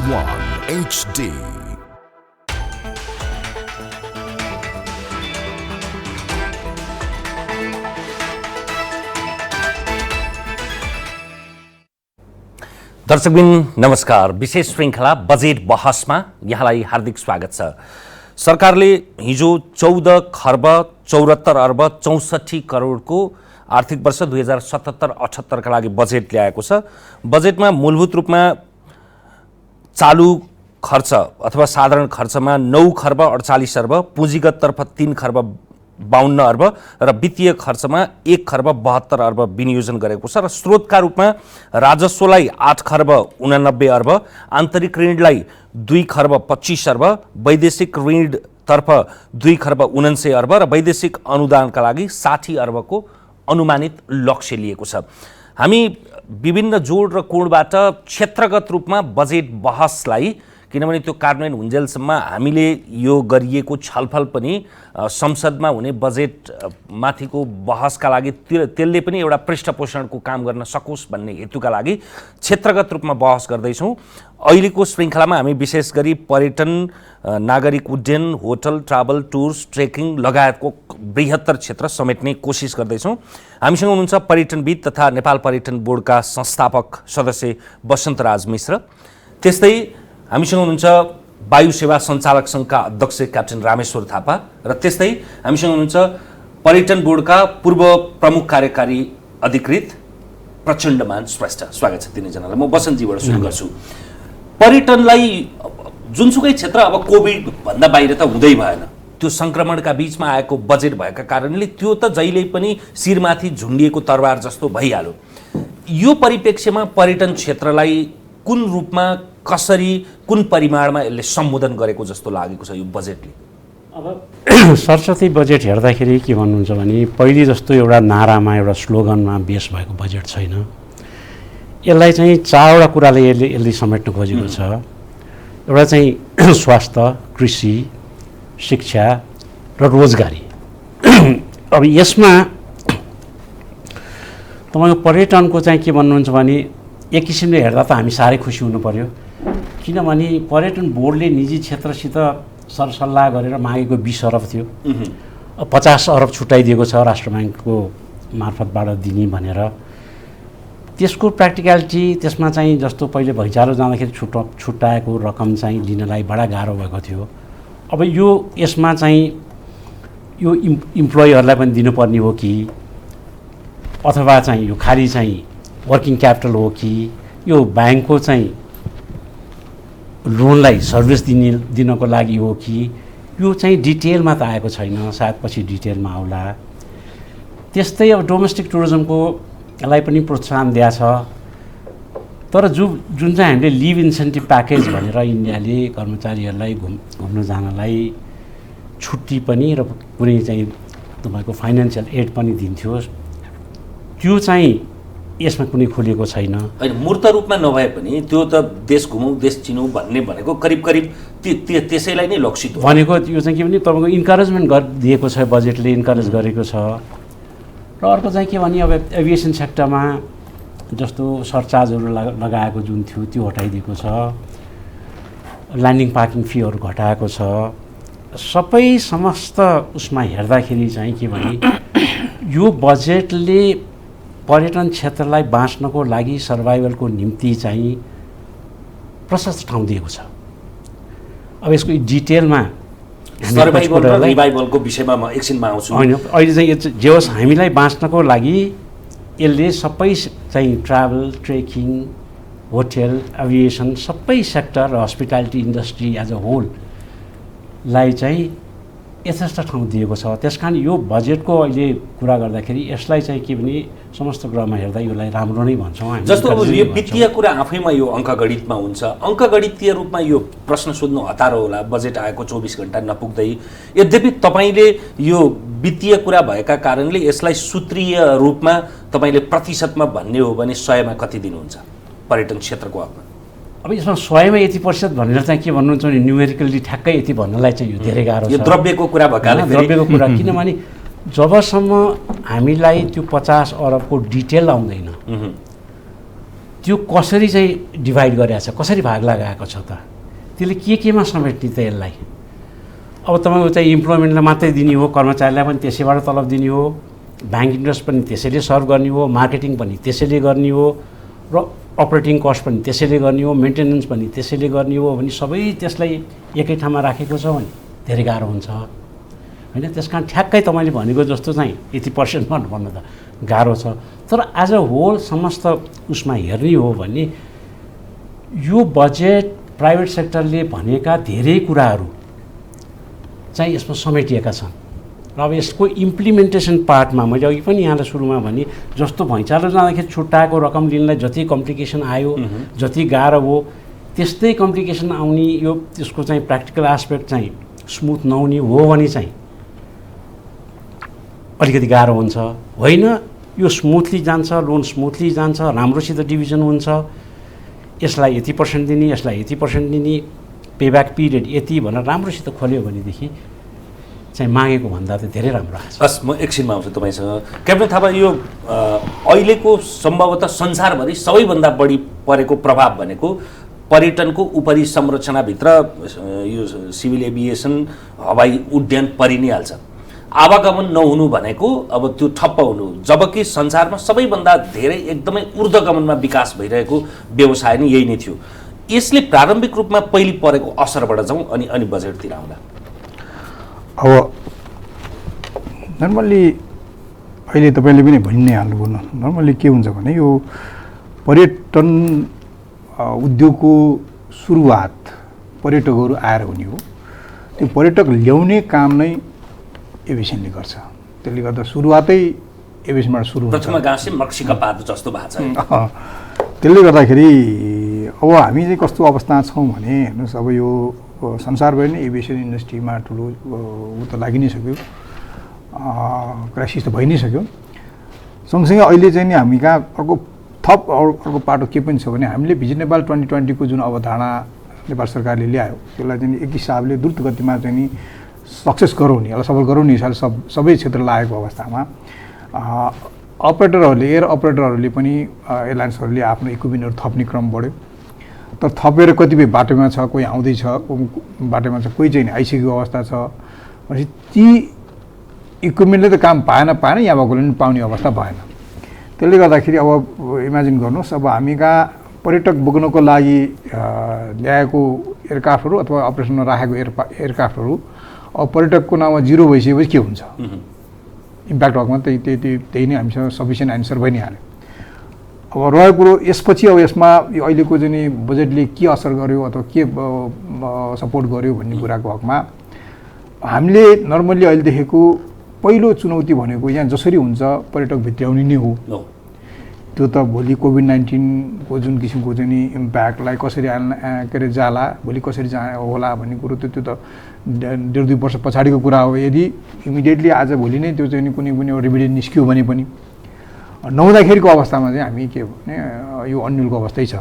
One HD. दर्शकबिन नमस्कार। विशेष श्रृङ्खला बजेट बहसमा यहाँलाई हार्दिक स्वागत छ। सरकारले हिजो 14 खर्ब 74 अर्ब 64 करोडको आर्थिक वर्ष 2077-78 का लागि बजेट ल्याएको छ। बजेटमा मूलभूत रूपमा चालू खर्च अथवा साधारण खर्चमा 9 खर्ब 48 अर्ब, पुँजीगत तर्फ 3 खर्ब 52 अर्ब र वित्तीय खर्चमा 1 खर्ब 72 अर्ब विनियोजन गरेको छ र स्रोतका रूपमा राजस्वलाई 8 खर्ब 89 अर्ब, आन्तरिक ऋणलाई 2 खर्ब 25 अर्ब, वैदेशिक ऋणतर्फ 2 खर्ब 79 अर्ब र वैदेशिक अनुदानका लागि 60 अर्बको अनुमानित लक्ष्य लिएको छ। हामी विभिन्न जोड र कोणबाट क्षेत्रगत रूपमा बजेट बहसलाई, किनभने त्यो कार्यान्वयन हुन्जेलसम्म हामीले यो गरिएको छलफल पनि संसदमा हुने बजेट माथिको बहसका लागि त्यसले पनि एउटा पृष्ठपोषणको काम गर्न सकोस् भन्ने हेतुका लागि क्षेत्रगत रूपमा बहस गर्दैछौँ। अहिलेको श्रृङ्खलामा हामी विशेष गरी पर्यटन, नागरिक उड्डयन, होटल, ट्राभल, टुर्स, ट्रेकिङ लगायतको बृहत्तर क्षेत्र समेट्ने कोसिस गर्दैछौँ। हामीसँग हुनुहुन्छ पर्यटनविद तथा नेपाल पर्यटन बोर्डका संस्थापक सदस्य वसन्तराज मिश्र। त्यस्तै हामीसँग हुनुहुन्छ वायु सेवा सञ्चालक सङ्घका अध्यक्ष क्याप्टेन रामेश्वर थापा र त्यस्तै हामीसँग हुनुहुन्छ पर्यटन बोर्डका पूर्व प्रमुख कार्यकारी अधिकृत प्रचण्डमान श्रेष्ठ। स्वागत छ तिनैजनालाई। म वसन्तजीबाट सुरु गर्छु। पर्यटनलाई जुनसुकै क्षेत्र अब कोभिड भन्दा बाहिर त हुँदै भएन, त्यो सङ्क्रमणका बीचमा आएको बजेट भएका कारणले त्यो त जहिल्यै पनि शिरमाथि झुन्डिएको तरबार जस्तो भइहाल्यो। यो परिप्रेक्ष्यमा पर्यटन क्षेत्रलाई कुन रूपमा, कसरी, कुन परिमाणमा यसले सम्बोधन गरेको जस्तो लागेको छ यो बजेटले? अब सरस्वती बजेट हेर्दाखेरि के भन्नुहुन्छ भने पहिले जस्तो एउटा नारामा, एउटा स्लोगनमा बेस भएको बजेट छैन। यसलाई चाहिँ चारवटा कुराले यसले समेट्न खोजेको छ। एउटा चाहिँ स्वास्थ्य, कृषि, शिक्षा र रोजगारी। अब यसमा तपाईँको पर्यटनको चाहिँ के भन्नुहुन्छ भने एक किसिमले हेर्दा त हामी साह्रै खुसी हुनु पर्यो, किनभने पर्यटन बोर्डले निजी क्षेत्रसित सरसल्लाह गरेर मागेको 20 अरब थियो, 50 अरब छुट्याइदिएको छ राष्ट्र ब्याङ्कको मार्फतबाट दिने भनेर। त्यसको प्र्याक्टिकलिटी त्यसमा चाहिँ जस्तो पहिले भैँचालो जाँदाखेरि छुट्याएको रकम चाहिँ लिनलाई बडा गाह्रो भएको थियो। अब यो यसमा चाहिँ यो इम्प्लोइहरूलाई पनि दिनुपर्ने हो कि अथवा चाहिँ यो खालि चाहिँ वर्किङ क्यापिटल हो कि यो ब्याङ्कको चाहिँ लोनलाई सर्भिस दिनको लागि हो कि, यो चाहिँ डिटेलमा त आएको छैन, सायद पछि डिटेलमा आउला। त्यस्तै अब डोमेस्टिक टुरिज्मको लाई पनि प्रोत्साहन दिएको छ, तर जुन चाहिँ हामीले लिभ इन्सेन्टिभ प्याकेज भनेर इन्डियाले कर्मचारीहरूलाई घुम्न जानलाई छुट्टी पनि र कुनै चाहिँ तपाईँको फाइनेन्सियल एड पनि दिन्थ्यो, त्यो चाहिँ यसमा कुनै खोलिएको छैन। होइन, मूर्त रूपमा नभए पनि त्यो त देश घुमौँ देश चिनौँ भनेको करिब त्यसैलाई नै लक्षित भनेको। यो चाहिँ के भने तपाईँको इन्करेजमेन्ट दिएको छ, बजेटले इन्करेज गरेको छ। र अर्को चाहिँ के भने अब एभिएसन सेक्टरमा जस्तो सरचार्जहरू लगाएको जुन थियो त्यो हटाइदिएको छ, ल्यान्डिङ पार्किङ फीहरू घटाएको छ। सबै समस्त उसमा हेर्दाखेरि चाहिँ के भने यो बजेटले पर्यटन क्षेत्रलाई बाँच्नको लागि, सर्भाइभलको निम्ति चाहिँ प्रशस्त ठाउँ दिएको छ। अब यसको डिटेलमा सर्भाइभल र रिभाइभलको विषयमा म एकछिनमा आउँछु। होइन, अहिले चाहिँ जे होस् हामीलाई बाँच्नको लागि यसले सबै चाहिँ ट्राभल, ट्रेकिङ, होटेल, एभिएसन सबै सेक्टर र हस्पिटालिटी इन्डस्ट्री एज अ होललाई चाहिँ यथेष्ट ठाउँ दिएको छ। त्यस कारण यो बजेटको अहिले कुरा गर्दाखेरि यसलाई चाहिँ के भने समस्त क्रममा हेर्दा यसलाई राम्रो नै भन्छौँ हामी। जस्तो अब यो वित्तीय कुरा आफैमा यो अङ्कगणितमा हुन्छ। अङ्कगणितीय रूपमा यो प्रश्न सोध्नु हतारो होला, बजेट आएको 24 घण्टा नपुग्दै। यद्यपि तपाईँले यो वित्तीय कुरा भएका कारणले यसलाई सूत्रीय रूपमा तपाईँले प्रतिशतमा भन्ने हो भने 100 मा कति दिनुहुन्छ पर्यटन क्षेत्रको हकमा? अब यसमा 100 मा यति प्रतिशत भनेर चाहिँ के भन्नुहुन्छ भने न्युमेरिकली ठ्याक्कै यति भन्नलाई चाहिँ यो धेरै गाह्रो छ। यो द्रव्यको कुरा भएकाले द्रव्यको कुरा, किनभने जबसम्म हामीलाई त्यो 50 अरबको डिटेल आउँदैन त्यो कसरी चाहिँ डिभाइड गरेको छ, कसरी भाग लगाएको छ त, त्यसले केमा समेट्ने त यसलाई। अब तपाईँको चाहिँ इम्प्लोइमेन्टलाई मात्रै दिने हो, कर्मचारीलाई पनि त्यसैबाट तलब दिने हो, ब्याङ्क इन्ट्रेस्ट पनि त्यसैले सर्भ गर्ने हो, मार्केटिङ पनि त्यसैले गर्ने हो, र अपरेटिङ कस्ट पनि त्यसैले गर्ने हो, मेन्टेनेन्स पनि त्यसैले गर्ने हो भने सबै त्यसलाई एकै ठाउँमा राखेको छ भने धेरै गाह्रो हुन्छ होइन। त्यस कारण ठ्याक्कै तपाईँले भनेको जस्तो चाहिँ यति % भन्नु त गाह्रो छ। तर एज अ होल समस्त उसमा हेर्ने हो भने यो बजेट प्राइभेट सेक्टरले भनेका धेरै कुराहरू चाहिँ यसमा समेटिएका छन् र अब यसको इम्प्लिमेन्टेसन पार्टमा मैले अघि पनि यहाँलाई सुरुमा भने जस्तो भैँचालो जाँदाखेरि छुट्टाएको रकम लिनलाई जति कम्प्लिकेसन आयो, जति गाह्रो हो, त्यस्तै कम्प्लिकेसन आउने यो त्यसको चाहिँ प्र्याक्टिकल एस्पेक्ट चाहिँ स्मुथ नहुने हो भने चाहिँ अलिकति गाह्रो हुन्छ। होइन यो स्मुथली जान्छ, लोन स्मुथली जान्छ, राम्रोसित डिभिजन हुन्छ, यसलाई यति % दिने, यसलाई यति % दिने, पेब्याक पिरियड यति भनेर राम्रोसित खोल्यो भनेदेखि चाहिँ मागेको भन्दा त धेरै राम्रो आछ। हस्, म एकछिनमा आउँछु तपाईँसँग। क्याप्टेन थापा, यो अहिलेको सम्भवतः संसारभरि सबैभन्दा बढी परेको प्रभाव भनेको पर्यटनको उपरि संरचनाभित्र यो सिभिल एभिएसन हवाई उड्डयन परि नै हाल्छ। आवागमन नहुनु भनेको अब त्यो ठप्प हुनु, जबकि संसारमा सबैभन्दा धेरै एकदमै ऊर्ध्वगमनमा विकास भइरहेको व्यवसाय नै यही नै थियो। यसले प्रारम्भिक रूपमा पहिले परेको असरबाट जाउँ अनि बजेटतिर आउँदा। अब नर्मल्ली अहिले तपाईँले पनि भनि नै हाल्नुभयो, नर्मल्ली के हुन्छ भने यो पर्यटन उद्योगको सुरुवात पर्यटकहरू आएर हुने हो। त्यो पर्यटक ल्याउने काम नै एभिएसनले गर्छ। त्यसले गर्दा सुरुवातै एभिएसनबाट सुरु हुन्छ। प्रथम गाँसे मक्सीका पात जस्तो भएको छ। त्यसले गर्दाखेरि अब हामी चाहिँ कस्तो अवस्था छौँ भने हेर्नुहोस्, अब यो संसारभरि नै एभिएसन इन्डस्ट्रीमा ठुलो ऊ त लागि नै सक्यो, क्राइसिस त भइ नै सक्यो। सँगसँगै अहिले चाहिँ नि हामी कहाँ अर्को पाटो के पनि छ भने हामीले भिजन नेपाल 2020 को जुन अवधारणा नेपाल सरकारले ल्यायो त्यसलाई चाहिँ एक हिसाबले द्रुत गतिमा चाहिँ नि सक्सेस गरौँ नि, यसलाई सफल गरौँ नि हिसाबले सबै क्षेत्र लागेको अवस्थामा अपरेटरहरूले, एयर अपरेटरहरूले पनि एयरलाइन्सहरूले आफ्नो इक्विपमेन्टहरू थप्ने क्रम बढ्यो। तर थपेर कतिपय बाटोमा छ, कोही आउँदैछ, बाटोमा छ, कोही चाहिँ आइसकेको अवस्था छ। भनेपछि ती इक्विपमेन्टले त काम पाएन, यहाँ भएकोले पनि पाउने अवस्था भएन। त्यसले गर्दाखेरि अब इमेजिन गर्नुहोस्, अब हामी कहाँ पर्यटक बोक्नको लागि ल्याएको एयरक्राफ्टहरू अथवा अपरेसनमा राखेको एयरक्राफ्टहरू अब पर्यटकको नाममा जिरो भइसकेपछि के हुन्छ? इम्प्याक्ट हकमा त्यही नै हामीसँग सफिसियन्ट एन्सर भइ नै हाल्यो। अब रहेको कुरो यसपछि अब यसमा यो अहिलेको चाहिँ बजेटले के असर गर्यो अथवा के सपोर्ट गर्यो भन्ने कुराको हकमा हामीले नर्मल्ली अहिले देखेको पहिलो चुनौती भनेको यहाँ जसरी हुन्छ पर्यटक भित्र्याउने नै हो। त्यो त भोलि कोभिड-19 को जुन किसिमको चाहिँ नि इम्प्याक्टलाई कसरी के अरे जाला, भोलि कसरी होला भन्ने कुरो त्यो त 1.5-2 वर्ष पछाडिको कुरा हो। यदि इमिडिएटली आज भोलि नै त्यो चाहिँ कुनै पनि रिभिडेन्ट निस्क्यो भने पनि नहुँदाखेरिको अवस्थामा चाहिँ हामी के भने यो अन्यलको अवस्थै छ।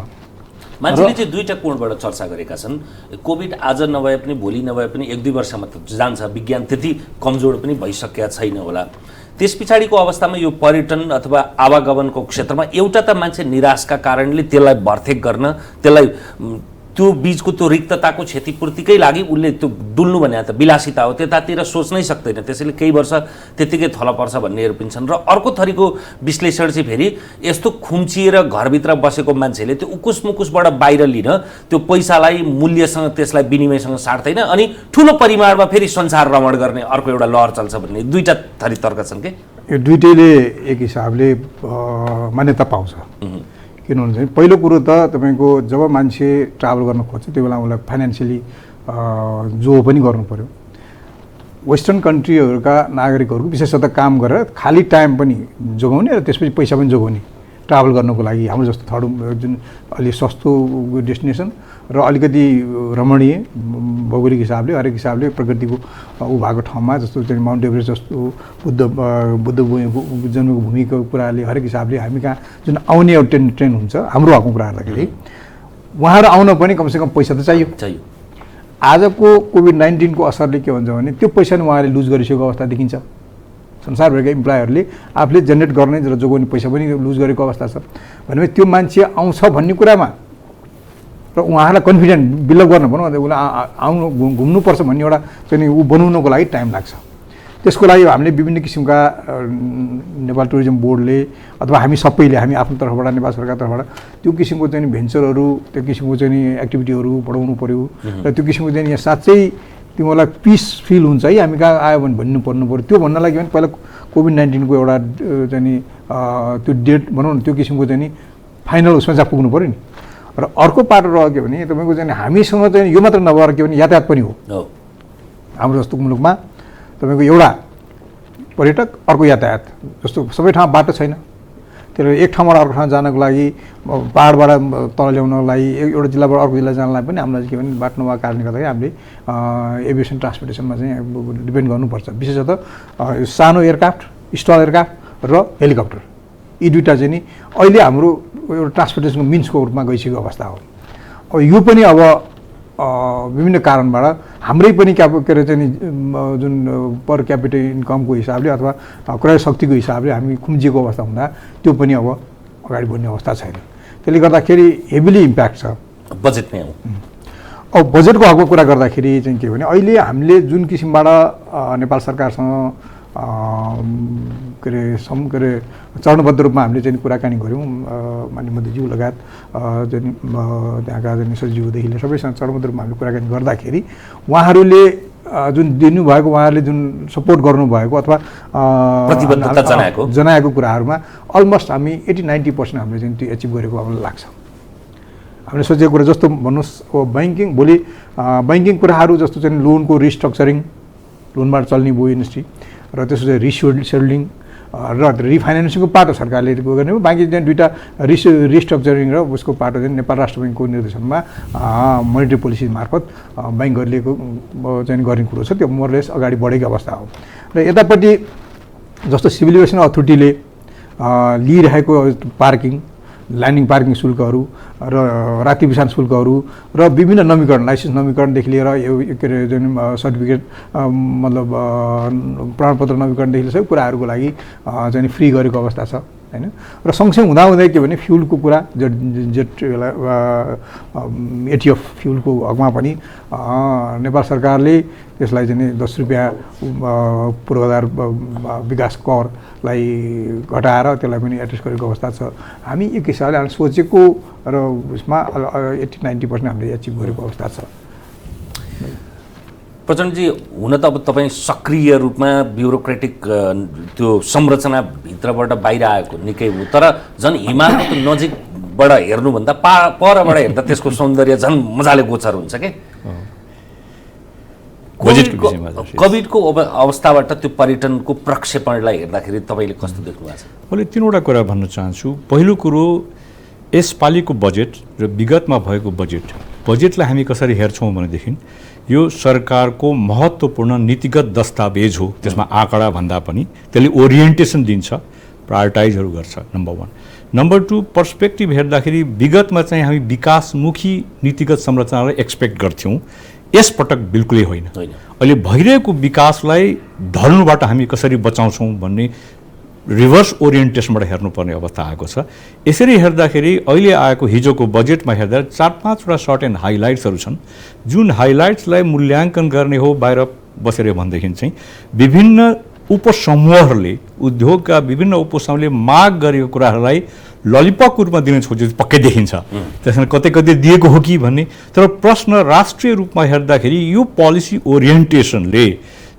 मान्छेले चाहिँ दुईटा कोणबाट चर्चा गरेका छन्। कोभिड आज नभए पनि भोलि नभए पनि 1-2 वर्षमा त जान्छ, विज्ञान त्यति कमजोर पनि भइसकेका छैन होला। त्यस पछाडिको अवस्थामा यो पर्यटन अथवा आवागमनको क्षेत्रमा एउटा त मान्छे निराशका कारणले त्यसलाई भरथेक गर्न, त्यसलाई त्यो बीचको त्यो रिक्तताको क्षतिपूर्तिकै लागि उसले त्यो डुल्नु भने त विलासिता हो, त्यतातिर सोच्नै सक्दैन, त्यसैले केही वर्ष त्यत्तिकै थला पर्छ भन्नेहरू पनि छन्। र अर्को थरीको विश्लेषण चाहिँ फेरि यस्तो खुम्चिएर घरभित्र बसेको मान्छेले त्यो उकुस मुकुसबाट बाहिर लिन त्यो पैसालाई मूल्यसँग त्यसलाई विनिमयसँग साट्दैन, अनि ठुलो परिमाणमा फेरि संसार रमण गर्ने अर्को एउटा लहर चल्छ भन्ने दुईटा थरी तर्क छन् के? यो दुईटैले एक हिसाबले मान्यता पाउँछ। किनभने चाहिँ पहिलो कुरो त तपाईँको जब मान्छे ट्राभल गर्न खोज्छ त्यो बेला उसलाई फाइनेन्सियली जो पनि गर्नु पऱ्यो। वेस्टर्न कन्ट्रीहरूका नागरिकहरूको विशेषतः काम गरेर खाली टाइम पनि जोगाउने र त्यसपछि पैसा पनि जोगाउने ट्राभल गर्नको लागि। हाम्रो जस्तो थर्ड जुन अलि सस्तो डेस्टिनेसन र अलिकति रमणीय भौगोलिक हिसाबले हरेक हिसाबले प्रकृतिको ऊ भएको ठाउँमा जस्तो चाहिँ माउन्ट एभरेस्ट जस्तो बुद्ध जन्मेको भूमिको कुराले हरेक हिसाबले हामी कहाँ जुन आउने एउटा ट्रेन हुन्छ हाम्रो हकको कुरा गर्दाखेरि उहाँहरू आउन पनि कमसेकम पैसा त चाहियो। आजको कोभिड-19 को असरले के हुन्छ भने त्यो पैसा नै उहाँले लुज गरिसकेको अवस्था देखिन्छ। संसारभरिका इम्प्लोयरले आफूले जेनेरेट गर्ने र जोगाउने पैसा पनि लुज गरेको अवस्था छ भनेपछि त्यो मान्छे आउँछ भन्ने कुरामा र उहाँहरूलाई कन्फिडेन्ट बिल्डअप गर्न भनौँ उसलाई आउनु घुम्नुपर्छ भन्ने एउटा चाहिँ ऊ बनाउनको लागि टाइम लाग्छ। त्यसको लागि हामीले विभिन्न किसिमका नेपाल टुरिज्म बोर्डले अथवा हामी सबैले हामी आफ्नो तर्फबाट नेपाल सरकार तर्फबाट त्यो किसिमको चाहिँ भेन्चरहरू त्यो किसिमको चाहिँ एक्टिभिटीहरू बढाउनु पऱ्यो र त्यो किसिमको चाहिँ यहाँ साँच्चै तिमीहरूलाई पिस फिल हुन्छ है हामी कहाँ आयो भने भन्नु पऱ्यो। त्यो भन्नलाई के भने पहिला कोभिड-19 को एउटा चाहिँ त्यो डेट भनौँ न त्यो किसिमको चाहिँ फाइनल उसमा चाहिँ पुग्नु पऱ्यो नि। र अर्को पाटो रह्यो के भने तपाईँको चाहिँ हामीसँग चाहिँ यो मात्र नभएर के भने यातायात पनि हो। हाम्रो जस्तो मुलुकमा तपाईँको एउटा पर्यटक अर्को यातायात जस्तो सबै ठाउँ बाटो छैन। त्यसले एक ठाउँबाट अर्को ठाउँ जानको लागि पाहाडबाट तल ल्याउनको लागि एउटा जिल्लाबाट अर्को जिल्ला जानलाई पनि हामीलाई के भने बाटो नभएको कारणले गर्दाखेरि हामीले एभिएसन ट्रान्सपोर्टेसनमा चाहिँ डिपेन्ड गर्नुपर्छ। विशेषतः सानो एयरक्राफ्ट, स्टल एयरक्राफ्ट र हेलिकप्टर यी दुईवटा चाहिँ नि अहिले हाम्रो एउटा ट्रान्सपोर्टेसनको मिन्सको रूपमा गइसकेको अवस्था हो। अब यो पनि अब विभिन्न कारणबाट हाम्रै पनि के अरे चाहिँ जुन पर क्यापिटल इन्कमको हिसाबले अथवा क्रय शक्तिको हिसाबले हामी खुम्जिएको अवस्था हुँदा त्यो पनि अब अगाडि बढ्ने अवस्था छैन। त्यसले गर्दाखेरि हेभिली इम्प्याक्ट छ बजेटमै। अब बजेटको हकमा कुरा गर्दाखेरि चाहिँ के भने अहिले हामीले जुन किसिमबाट नेपाल सरकारसँग के अरे चरणबद्ध रूपमा हामीले चाहिँ कुराकानी गऱ्यौँ माननीय मन्त्रीज्यू लगायत चाहिँ त्यहाँका चाहिँ सचिवदेखि लिएर सबैसँग चरणबद्ध रूपमा हामीले कुराकानी गर्दाखेरि उहाँहरूले जुन दिनुभएको उहाँहरूले जुन सपोर्ट गर्नुभएको अथवा प्रतिबद्धता जनाएको कुराहरूमा अलमोस्ट हामी 80-90% हामीले चाहिँ त्यो एचिभ गरेको अब लाग्छ। हामीले सोचेको कुरा जस्तो भन्नुहोस् ब्याङ्किङ भोलि ब्याङ्किङ कुराहरू जस्तो चाहिँ लोनको रिस्ट्रक्चरिङ लोनबाट चल्ने भयो इन्डस्ट्री र त्यसपछि रिसेड्युलिङ र रिफाइनेन्सिङको पाटो सरकारले गर्ने बाँकी चाहिँ दुईवटा रिस्ट्रक्चरिङ र उसको पाटो चाहिँ नेपाल राष्ट्र ब्याङ्कको निर्देशनमा मोनिटरी पोलिसी मार्फत ब्याङ्कहरूले चाहिँ गर्ने कुरो छ। त्यो मोरलेस अगाडि बढेको अवस्था हो। र यतापट्टि जस्तो सिभिल एभिएसन अथोरिटीले लिइरहेको पार्किङ ल्यान्डिङ पार्किङ शुल्कहरू र राति बिसान शुल्कहरू र विभिन्न नवीकरण लाइसेन्स नवीकरणदेखि लिएर के अरे जुन सर्टिफिकेट मतलब प्रमाणपत्र नवीकरणदेखि लिएर सबै कुराहरूको लागि चाहिँ फ्री गरेको अवस्था छ हैन। र सँगसँगै हुँदाहुँदै के भने फ्युलको कुरा जेट एटिएफ फ्युलको हकमा पनि नेपाल सरकारले त्यसलाई चाहिँ 10 रुपियाँ पूर्वाधार विकास करलाई घटाएर त्यसलाई पनि एड्रेस गरेको अवस्था छ। हामी एक हिसाबले हामी सोचेको र उसमा 80-90% हामीले एचिभ गरेको अवस्था छ। प्रचण्डजी हुन त अब तपाईँ सक्रिय रूपमा ब्युरोक्रेटिक त्यो संरचनाभित्रबाट बाहिर आएको निकै हो, तर झन् हिमालको नजिकबाट हेर्नुभन्दा परबाट हेर्दा त्यसको सौन्दर्य झन् मजाले गोचर हुन्छ के। कोभिडको अवस्थाबाट त्यो पर्यटनको प्रक्षेपणलाई हेर्दाखेरि तपाईँले कस्तो देख्नु भएको छ? मैले तीनवटा कुरा भन्न चाहन्छु। पहिलो कुरो यसपालिको बजेट र विगतमा भएको बजेटलाई हामी कसरी हेर्छौँ भनेदेखि यो सरकारको महत्त्वपूर्ण नीतिगत दस्तावेज हो। त्यसमा आँकडा भन्दा पनि त्यसले ओरिएन्टेसन दिन्छ, प्रायोरिटाइजहरू गर्छ, नम्बर 1। नम्बर 2 पर्सपेक्टिभ हेर्दाखेरि विगतमा चाहिँ हामी विकासमुखी नीतिगत संरचनालाई एक्सपेक्ट गर्थ्यौँ, यसपटक बिल्कुलै होइन। अहिले भइरहेको विकासलाई ढल्नुबाट हामी कसरी बचाउँछौँ भन्ने रिभर्स ओरिएन्टेसनबाट हेर्नुपर्ने अवस्था आएको छ। यसरी हेर्दाखेरि अहिले आएको हिजोको बजेटमा हेर्दा 4-5वटा सर्ट एन्ड हाइलाइट्सहरू छन् जुन हाइलाइट्सलाई मूल्याङ्कन गर्ने हो बाहिर बसेर भनेदेखि चाहिँ विभिन्न उपसमूहहरूले उद्योगका विभिन्न उपसमूहले माग गरेको कुराहरूलाई ललिपपको रूपमा दिन खोजेको पक्कै देखिन्छ। त्यसमा कतै कतै दिएको हो कि भन्ने, तर प्रश्न राष्ट्रिय रूपमा हेर्दाखेरि यो पोलिसी ओरिएन्टेसनले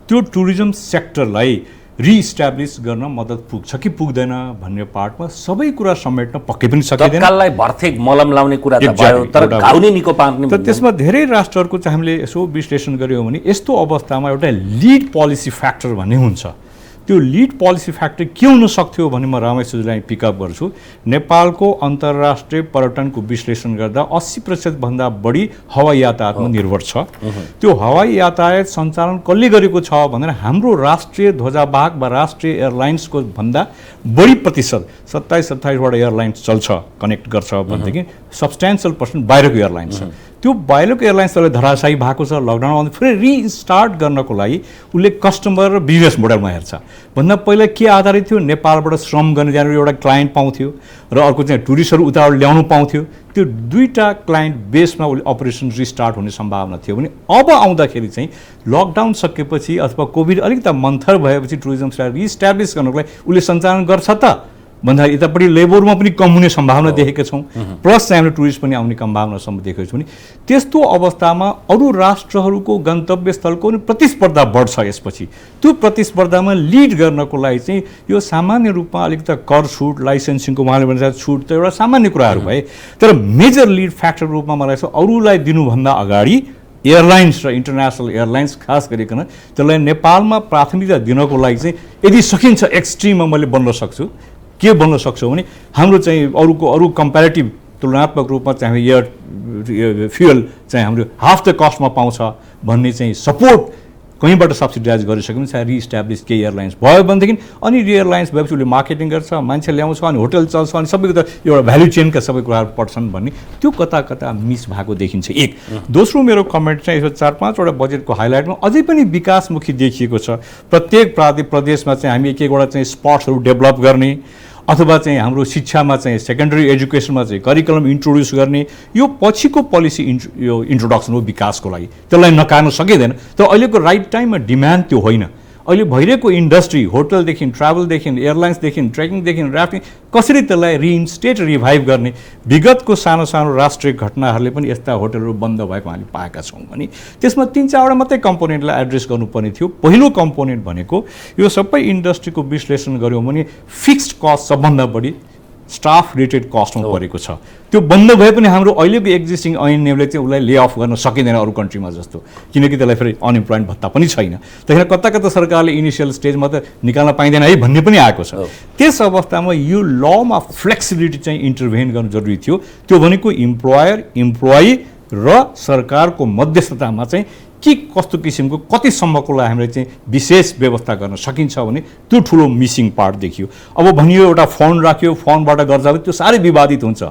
त्यो टुरिज्म सेक्टरलाई रिइस्टाब्लिस गर्न मद्दत पुग्छ कि पुग्दैन भन्ने पार्टमा सबै कुरा समेट्न पक्कै पनि सकिँदैन। तत्काललाई भर्थे मलम लाउने कुरा त भयो, तर घाउनी निको पार्ने। तर त्यसमा धेरै राष्ट्रहरूको चाहिँ हामीले यसो विश्लेषण गर्यौँ भने यस्तो अवस्थामा एउटा लिड पोलिसी फ्याक्टर भन्ने हुन्छ। त्यो लिड पोलिसी फ्याक्टर के हुन सक्थ्यो भने म रामेश्वरजीलाई पिकअप गर्छु। नेपालको अन्तर्राष्ट्रिय पर्यटनको विश्लेषण गर्दा 80% भन्दा बढी हवाई यातायातमा निर्भर छ। त्यो हवाई यातायात सञ्चालन कसले गरेको छ भनेर हाम्रो राष्ट्रिय ध्वजावाहक वा राष्ट्रिय एयरलाइन्सको भन्दा बढी प्रतिशत 27-28वटा एयरलाइन्स चल्छ, कनेक्ट गर्छ भनेदेखि सब्सटेन्सियल पर्सेन्ट बाहिरको एयरलाइन्स छ। त्यो बाहिरको एयरलाइन्सले धराशायी भएको छ, लकडाउन फेरि रिस्टार्ट गर्नको लागि उसले कस्टमर र बिजनेस मोडलमा हेर्छ। भन्दा पहिला के आधारित थियो, नेपालबाट श्रम गर्ने त्यहाँनिर एउटा क्लाइन्ट पाउँथ्यो र अर्को चाहिँ टुरिस्टहरू उताबाट ल्याउनु पाउँथ्यो। त्यो दुईवटा क्लाइन्ट बेसमा उसले अपरेसन रिस्टार्ट हुने सम्भावना थियो भने अब आउँदाखेरि चाहिँ लकडाउन सकेपछि अथवा कोभिड अलिकति मन्थर भएपछि टुरिज्मलाई रिस्ट्याब्लिस गर्नको लागि उसले सञ्चालन गर्छ त भन्दा यतापट्टि लेबरमा पनि कम हुने सम्भावना देखेका छौँ, प्लस चाहिँ हामीले टुरिस्ट पनि आउने सम्भावनासम्म देखेको छौँ। भने त्यस्तो अवस्थामा अरू राष्ट्रहरूको गन्तव्य स्थलको पनि प्रतिस्पर्धा बढ्छ। यसपछि त्यो प्रतिस्पर्धामा लिड गर्नको लागि चाहिँ यो सामान्य रूपमा अलिकति कर छुट, लाइसेन्सिङको उहाँले भने छुट त एउटा सामान्य कुराहरू भए, तर मेजर लिड फ्याक्टर रूपमा मलाई लाग्छ अरूलाई दिनुभन्दा अगाडि एयरलाइन्स र इन्टरनेसनल एयरलाइन्स खास गरिकन त्यसलाई नेपालमा प्राथमिकता दिनको लागि चाहिँ यदि सकिन्छ एक्सट्रिममा मैले बन्न सक्छु, के बन्न सक्छौँ भने हाम्रो चाहिँ अरू कम्पेरिटिभ तुलनात्मक रूपमा चाहिँ हामी एयर फ्युल चाहिँ हाम्रो हाफ द कस्टमा पाउँछ भन्ने चाहिँ सपोर्ट कहीँबाट सब्सिडाइज गरिसक्यो भने चाहिँ रिइस्टाब्लिस केही एयरलाइन्स भयो भनेदेखि अनि एयरलाइन्स भएपछि उसले मार्केटिङ गर्छ, मान्छे ल्याउँछ, अनि होटल चल्छ, अनि सबैको त एउटा भ्याल्यु चेनका सबै कुराहरू पर्छन् भन्ने त्यो कता कता मिस भएको देखिन्छ। एक दोस्रो मेरो कमेन्ट चाहिँ यसो 4-5वटा बजेटको हाइलाइटमा अझै पनि विकासमुखी देखिएको छ। प्रत्येक प्रदेशमा चाहिँ हामी एक एकवटा चाहिँ स्पट्सहरू डेभलप गर्ने अथवा चाहिँ हाम्रो शिक्षामा चाहिँ सेकेन्डरी एजुकेसनमा चाहिँ करिकुलम इन्ट्रोड्युस गर्ने, यो पछिको पोलिसी यो इन्ट्रोडक्सन हो विकासको लागि, त्यसलाई नकार्न सकिँदैन। तर अहिलेको राइट टाइममा डिमान्ड त्यो होइन। अहिले भइरहेको इन्डस्ट्री होटलदेखि, ट्राभलदेखि, एयरलाइन्सदेखि, ट्रेकिङदेखि, राफ्टिङ कसरी त्यसलाई रिइन्स्टेट रिभाइभ गर्ने, विगतको सानो सानो राष्ट्रिय घटनाहरूले पनि यस्ता होटलहरू बन्द भएको हामीले पाएका छौँ भने त्यसमा 3-4वटा मात्रै कम्पोनेन्टलाई एड्रेस गर्नुपर्ने थियो। पहिलो कम्पोनेन्ट भनेको यो सबै इन्डस्ट्रीको विश्लेषण गऱ्यौँ भने फिक्स्ड कस्ट सबभन्दा बढी स्टाफ रिलेटेड कस्टमा परेको छ। त्यो बन्द भए पनि हाम्रो अहिलेको एक्जिस्टिङ ऐनले चाहिँ उसलाई ले अफ गर्न सकिँदैन अरू कन्ट्रीमा जस्तो, किनकि त्यसलाई फेरि अनइम्प्लोइमेन्ट भत्ता पनि छैन। त्यही कता कता सरकारले इनिसियल स्टेजमा त निकाल्न पाइँदैन है भन्ने पनि आएको छ। त्यस अवस्थामा यो लमा फ्लेक्सिबिलिटी चाहिँ इन्टरभेन गर्नु जरुरी थियो। त्यो भनेको इम्प्लोयर, इम्प्लोइ र सरकारको मध्यस्थतामा चाहिँ के कस्तो किसिमको कतिसम्मको लागि हामीले चाहिँ विशेष व्यवस्था गर्न सकिन्छ भने त्यो ठुलो मिसिङ पार्ट देखियो। अब भनियो एउटा फन्ड राख्यो, फन्डबाट गर्दा पनि त्यो साह्रै विवादित हुन्छ।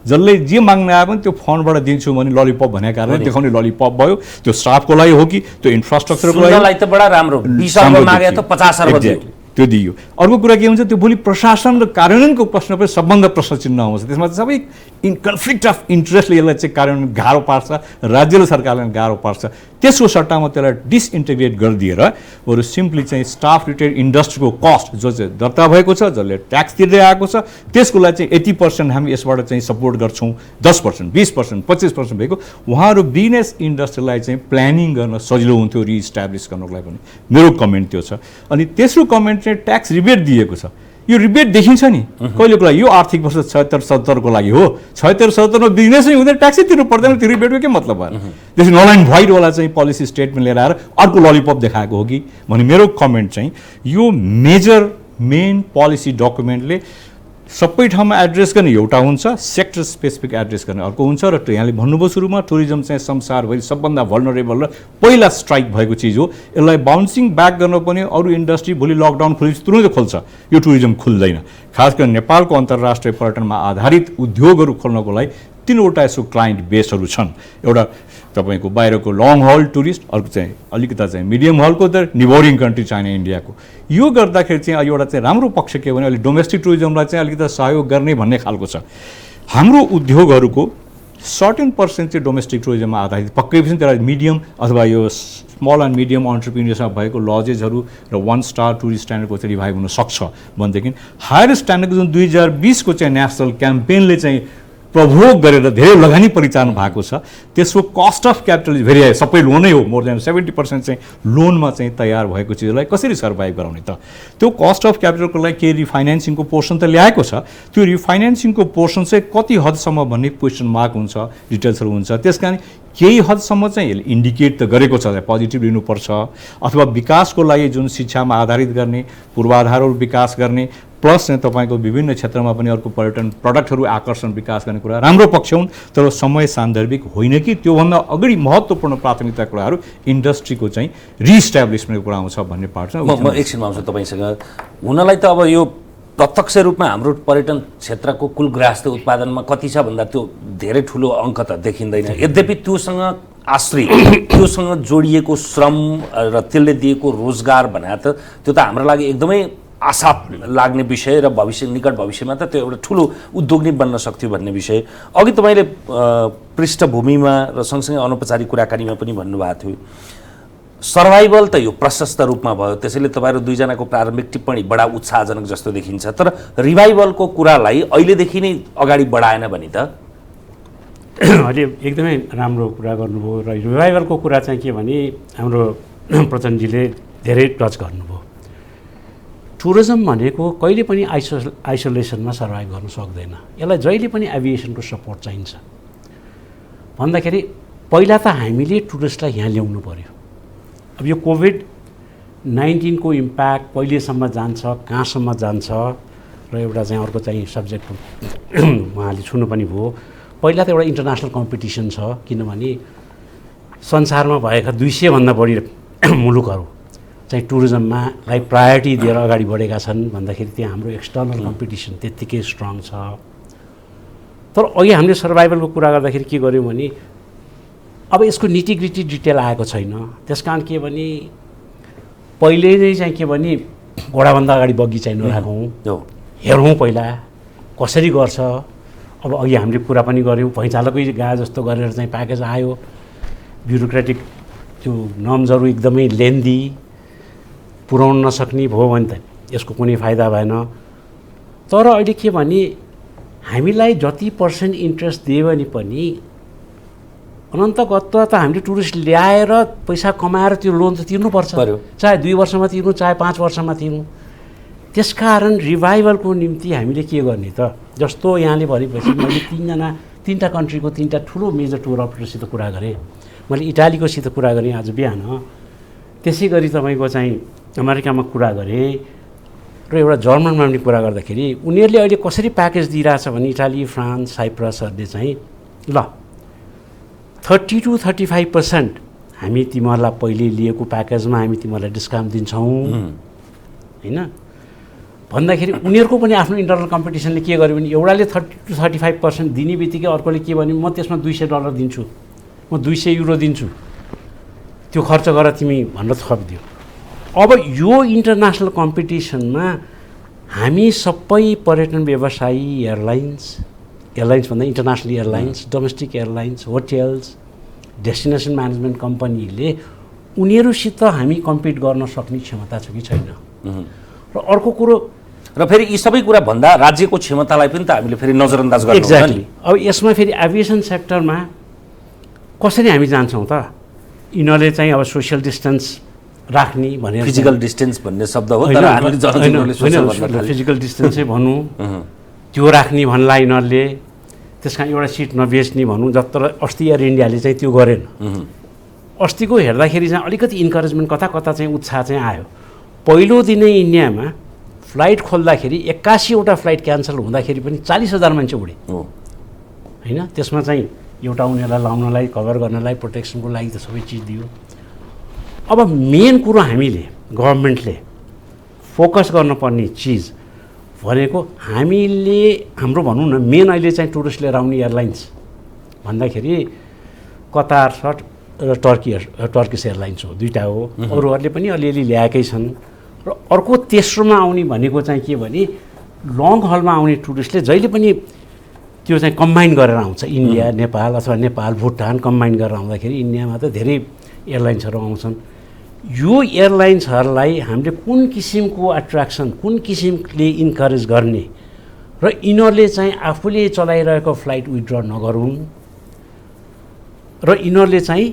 जसले जे माग्न आयो भने त्यो फन्डबाट दिन्छु भने ललिपप भनेको कारणले देखाउने ललिपप भयो। त्यो स्टाफको लागि हो कि त्यो इन्फ्रास्ट्रक्चरको लागि त बडा राम्रो 20 अर्ब मागे त 50 अर्ब दियो, त्यो दियो। अर्को कुरा के हुन्छ, त्यो भोलि प्रशासन र कार्यान्वयनको प्रश्न पनि सबभन्दा प्रश्न चिन्ह आउँछ। त्यसमा सबै कन्फ्लिक्ट अफ इन्ट्रेस्टले यसलाई चाहिँ कार्यान्वयन गाह्रो पार्छ, राज्य र सरकारलाई गाह्रो पार्छ। त्यसको सट्टामा त्यसलाई डिसइन्टिग्रेट गरिदिएर बरु सिम्पली चाहिँ स्टाफ रिलेटेड इन्डस्ट्रीको कस्ट जो चाहिँ दर्ता भएको छ, जसले ट्याक्स तिर्दै आएको छ, त्यसको लागि चाहिँ 80% हामी यसबाट चाहिँ सपोर्ट गर्छौँ। 10%, 20%, 25% भएको उहाँहरू बिजनेस इन्डस्ट्रीलाई चाहिँ प्लानिङ गर्न सजिलो हुन्थ्यो रिइस्टाब्लिस गर्नको लागि पनि मेरो कमेन्ट त्यो छ। अनि तेस्रो कमेन्ट चाहिँ ट्याक्स रिबेट दिएको छ। यो रिबेट देखिन्छ नि कहिलेको लागि, यो आर्थिक वर्ष 76-77 को लागि हो। 76-77 मा बिजनेस नै हुँदैन, ट्याक्सै तिर्नु पर्दैन, त्यो रिबेटको के मतलब भयो? त्यसै नल एन्ड भ्वाइटवाला चाहिँ पोलिसी स्टेटमेन्ट लिएर आएर अर्को ललिपप देखाएको हो कि भने मेरो कमेन्ट चाहिँ यो मेजर मेन पोलिसी डकुमेन्टले सबै ठाउँमा एड्रेस गर्ने एउटा हुन्छ, सेक्टर स्पेसिफिक एड्रेस गर्ने अर्को हुन्छ। र यहाँले भन्नुभयो सुरुमा टुरिज्म चाहिँ संसारभरि सबभन्दा भल्नरेबल र पहिला स्ट्राइक भएको चिज हो। यसलाई बााउन्सिङ ब्याक गर्नुपर्ने अरू इन्डस्ट्री भोलि लकडाउन खोलेपछि तुरन्तै खोल्छ, यो टुरिज्म खुल्दैन। खास गरी नेपालको अन्तर्राष्ट्रिय पर्यटनमा आधारित उद्योगहरू खोल्नको लागि 3वटा यसो क्लाइन्ट बेसहरू छन्। एउटा तपाईँको बाहिरको लङ हल टुरिस्ट, अर्को चाहिँ अलिकता चाहिँ मिडियम हलको त निबोरिङ कन्ट्री चाइना इन्डियाको। यो गर्दाखेरि चाहिँ एउटा चाहिँ राम्रो पक्ष के भने अहिले डोमेस्टिक टुरिज्मलाई चाहिँ अलिकति सहयोग गर्ने भन्ने खालको छ। हाम्रो उद्योगहरूको सर्टेन पर्सेन्ट चाहिँ डोमेस्टिक टुरिज्ममा आधारित पक्कै पनि त्यसलाई मिडियम अथवा यो स्मल एन्ड मिडियम अन्टरप्रिन्योर्समा भएको लजेसहरू र 1 स्टार टुरिस्ट स्ट्यान्डर्डको चाहिँ रिभाइभ हुनसक्छ भनेदेखि हायर स्ट्यान्डर्डको जुन 2020 को चाहिँ नेसनल क्याम्पेनले चाहिँ प्रभोग गरेर धेरै लगानी परिचालन भएको छ, त्यसको cost of capital is very high. सबै लोनै हो, मोर देन 70% चाहिँ लोनमा चाहिँ तयार भएको चिजलाई कसरी सर्भाइभ गराउने त? त्यो कस्ट अफ क्यापिटलको लागि के रिफाइनेन्सिङको पोर्सन त ल्याएको छ, त्यो रिफाइनेन्सिङको पोर्सन चाहिँ कति हदसम्म भन्ने क्वेसन मार्क हुन्छ, डिटेल्सहरू हुन्छ। त्यस कारण केही हदसम्म चाहिँ यसले इन्डिकेट त गरेको छ पोजिटिभ लिनुपर्छ, अथवा विकासको लागि जुन शिक्षामा आधारित गर्ने, पूर्वाधारहरू विकास गर्ने, प्लस चाहिँ तपाईँको विभिन्न क्षेत्रमा पनि अर्को पर्यटन प्रडक्टहरू आकर्षण विकास गर्ने कुरा राम्रो पक्ष हुन्। तर समय सान्दर्भिक होइन कि त्योभन्दा अगाडि महत्त्वपूर्ण प्राथमिकता कुराहरू इन्डस्ट्रीको चाहिँ रिइस्ट्याब्लिसमेन्टको कुरा आउँछ भन्ने पार्ट छ। म एकछिनमा आउँछु तपाईँसँग। हुनलाई त अब यो प्रत्यक्ष रूपमा हाम्रो पर्यटन क्षेत्रको कुल गृहस्थ उत्पादनमा कति छ भन्दा त्यो धेरै ठुलो अङ्क त देखिँदैन। यद्यपि त्योसँग आश्रित त्योसँग जोडिएको श्रम र त्यसले दिएको रोजगार भने त त्यो त हाम्रो लागि एकदमै आशा लाग्ने विषय र भविष्य निकट भविष्यमा त त्यो एउटा ठुलो उद्योग नै बन्न सक्थ्यो भन्ने विषय अघि तपाईँले पृष्ठभूमिमा र सँगसँगै अनौपचारिक कुराकानीमा पनि भन्नुभएको थियो। सर्भाइभल त यो प्रशस्त रूपमा भयो, त्यसैले तपाईँहरू दुईजनाको प्रारम्भिक टिप्पणी बडा उत्साहजनक जस्तो देखिन्छ। तर रिभाइभलको कुरालाई अहिलेदेखि नै अगाडि बढाएन भने त अहिले एकदमै राम्रो कुरा गर्नुभयो। र रिभाइभलको कुरा चाहिँ के भने हाम्रो प्रचण्डजीले धेरै टच गर्नुभयो। टुरिज्म भनेको कहिले पनि आइसोलेसनमा सर्भाइभ गर्न सक्दैन, यसलाई जहिले पनि एभिएसनको सपोर्ट चाहिन्छ। भन्दाखेरि पहिला त हामीले टुरिस्टलाई यहाँ ल्याउनु पर्यो। अब यो कोभिड-19 को इम्प्याक्ट कहिलेसम्म जान्छ, कहाँसम्म जान्छ र एउटा चाहिँ अर्को चाहिँ सब्जेक्ट उहाँले छुनु पनि भयो। पहिला त एउटा इन्टरनेसनल कम्पिटिसन छ, किनभने संसारमा भएका 200 भन्दा बढी मुलुकहरू चाहिँ टुरिज्ममा प्रायोरिटी दिएर अगाडि बढेका छन् भन्दाखेरि त्यहाँ हाम्रो एक्सटर्नल कम्पिटिसन त्यत्तिकै स्ट्रङ छ। तर अघि हामीले सर्भाइभलको कुरा गर्दाखेरि के गर्यौँ भने अब यसको निटिग्रिटी डिटेल आएको छैन। त्यसकारण के भने पहिले नै चाहिँ के भने घोडाभन्दा अगाडि बग्गी चाहिँ नराखौँ, हेरौँ पहिला कसरी गर्छ। अब अघि हामीले कुरा पनि गऱ्यौँ, भैँचालोकै गाँ जस्तो गरेर चाहिँ प्याकेज आयो, ब्युरोक्रेटिक त्यो नर्म्सहरू एकदमै लेन्दी, पुर्याउन नसक्ने भयो भने त यसको कुनै फाइदा भएन। तर अहिले के भने हामीलाई जति % इन्ट्रेस्ट दियो भने पनि अनन्तगत त हामीले टुरिस्ट ल्याएर पैसा कमाएर त्यो लोन त तिर्नुपर्छ, चाहे 2 वर्षमा तिर्नु चाहे 5 वर्षमा तिर्नु। त्यसकारण रिभाइभलको निम्ति हामीले के गर्ने त, जस्तो यहाँले भनेपछि मैले 3टा कन्ट्रीको 3टा ठुलो मेजर टुर अपरेटरसित कुरा गरेँ। मैले इटालीकोसित कुरा गरेँ आज बिहान, त्यसै गरी तपाईँको चाहिँ अमेरिकामा कुरा गरेँ र एउटा जर्मनमा पनि कुरा गर्दाखेरि उनीहरूले अहिले कसरी प्याकेज दिइरहेछ भने इटाली, फ्रान्स, साइप्रसहरूले चाहिँ ल 30 to 35% हामी तिमीहरूलाई पहिले लिएको प्याकेजमा हामी तिमीहरूलाई डिस्काउन्ट दिन्छौँ होइन भन्दाखेरि उनीहरूको पनि आफ्नो इन्टरनल कम्पिटिसनले के गर्यो भने एउटाले 30 to 35% दिने बित्तिकै अर्कोले के भन्यो म त्यसमा $200 दिन्छु, म €200 दिन्छु, त्यो खर्च गर तिमी भनेर थपिदियो। अब यो इन्टरनेसनल कम्पिटिसनमा हामी सबै पर्यटन व्यवसायी, एयरलाइन्स भन्दा international airlines, domestic airlines, hotels, destination management कम्पनीले उनीहरूसित हामी कम्पिट गर्न सक्ने क्षमता छ कि छैन। र अर्को कुरो र फेरि यी सबै कुरा भन्दा राज्यको क्षमतालाई पनि त हामीले फेरि नजरअन्दाज गर्नु पर्छ। एक्ज्याक्टली। अब यसमा फेरि एभिएसन सेक्टरमा कसरी हामी जान्छौँ त, यिनीहरूले चाहिँ अब सोसियल डिस्टेन्स राख्ने भनेर, फिजिकल डिस्टेन्स भन्ने शब्द हो तर हामीले जनजीवनले सोशल भन्न थाल्यौँ, फिजिकल डिस्टेन्सै भनौँ, त्यो राख्ने भन्ला यिनीहरूले। त्यसकारण एउटा सिट नबेच्ने भनौँ, जत्र अस्ति एयर इन्डियाले चाहिँ त्यो गरेन। अस्तिको हेर्दाखेरि चाहिँ अलिकति इन्करेजमेन्ट कता कता चाहिँ उत्साह चाहिँ आयो। पहिलो दिनै इन्डियामा फ्लाइट खोल्दाखेरि 81वटा फ्लाइट क्यान्सल हुँदाखेरि पनि 40,000 मान्छे उडे होइन। त्यसमा चाहिँ एउटा उनीहरूलाई लाउनलाई, कभर गर्नलाई, प्रोटेक्सनको लागि त सबै चिज दियो। अब मेन कुरो हामीले गभर्मेन्टले फोकस गर्नुपर्ने चिज भनेको हामीले हाम्रो भनौँ न मेन अहिले चाहिँ टुरिस्ट लिएर आउने एयरलाइन्स भन्दाखेरि कतार छ र टर्किस एयरलाइन्स हो, 2टा हो। अरूहरूले पनि अलिअलि ल्याएकै छन्। र अर्को तेस्रोमा आउने भनेको चाहिँ के भने लङ हलमा आउने टुरिस्टले जहिले पनि त्यो चाहिँ कम्बाइन गरेर आउँछ, इन्डिया, नेपाल अथवा नेपाल, भुटान कम्बाइन गरेर आउँदाखेरि इन्डियामा त धेरै एयरलाइन्सहरू आउँछन्। यो एयरलाइन्सहरूलाई हामीले कुन किसिमको एट्र्याक्सन, कुन किसिमले इन्करेज गर्ने र यिनीहरूले चाहिँ आफूले चलाइरहेको फ्लाइट विथड्र नगरून् र यिनीहरूले चाहिँ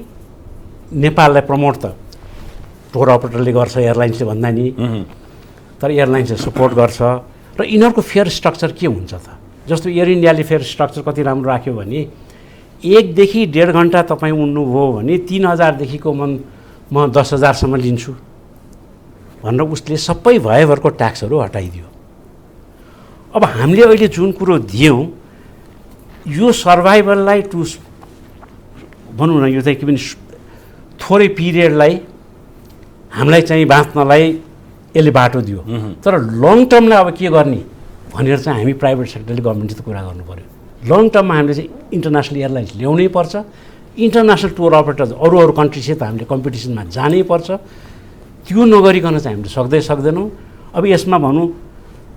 नेपाललाई प्रमोट त टुर अपरेटरले गर्छ, एयरलाइन्सले भन्दा नि, तर एयरलाइन्सले सपोर्ट गर्छ। र यिनीहरूको फेयर स्ट्रक्चर के हुन्छ त, जस्तो एयर इन्डियाले फेयर स्ट्रक्चर कति राम्रो राख्यो भने 1 देखि 1.5 घन्टा तपाईँ उड्नुभयो भने 3,000 देखिको म 10,000 लिन्छु भनेर उसले सबै भयभरको ट्याक्सहरू हटाइदियो। अब हामीले अहिले जुन कुरो दियौँ यो सर्भाइभललाई टु भनौँ न, यो चाहिँ के भने थोरै पिरियडलाई हामीलाई चाहिँ बाँच्नलाई यसले बाटो दियो। तर लङ टर्मलाई अब के गर्ने भनेर चाहिँ हामी प्राइभेट सेक्टरले गभर्मेन्टसित कुरा गर्नु पऱ्यो। लङ टर्ममा हामीले चाहिँ इन्टरनेसनल एयरलाइन्स ल्याउनै पर्छ, इन्टरनेसनल टुर अपरेटर अरू कन्ट्रीसित हामीले कम्पिटिसनमा जानै पर्छ। त्यो नगरिकन चाहिँ हामीले सक्दैनौँ। अब यसमा भनौँ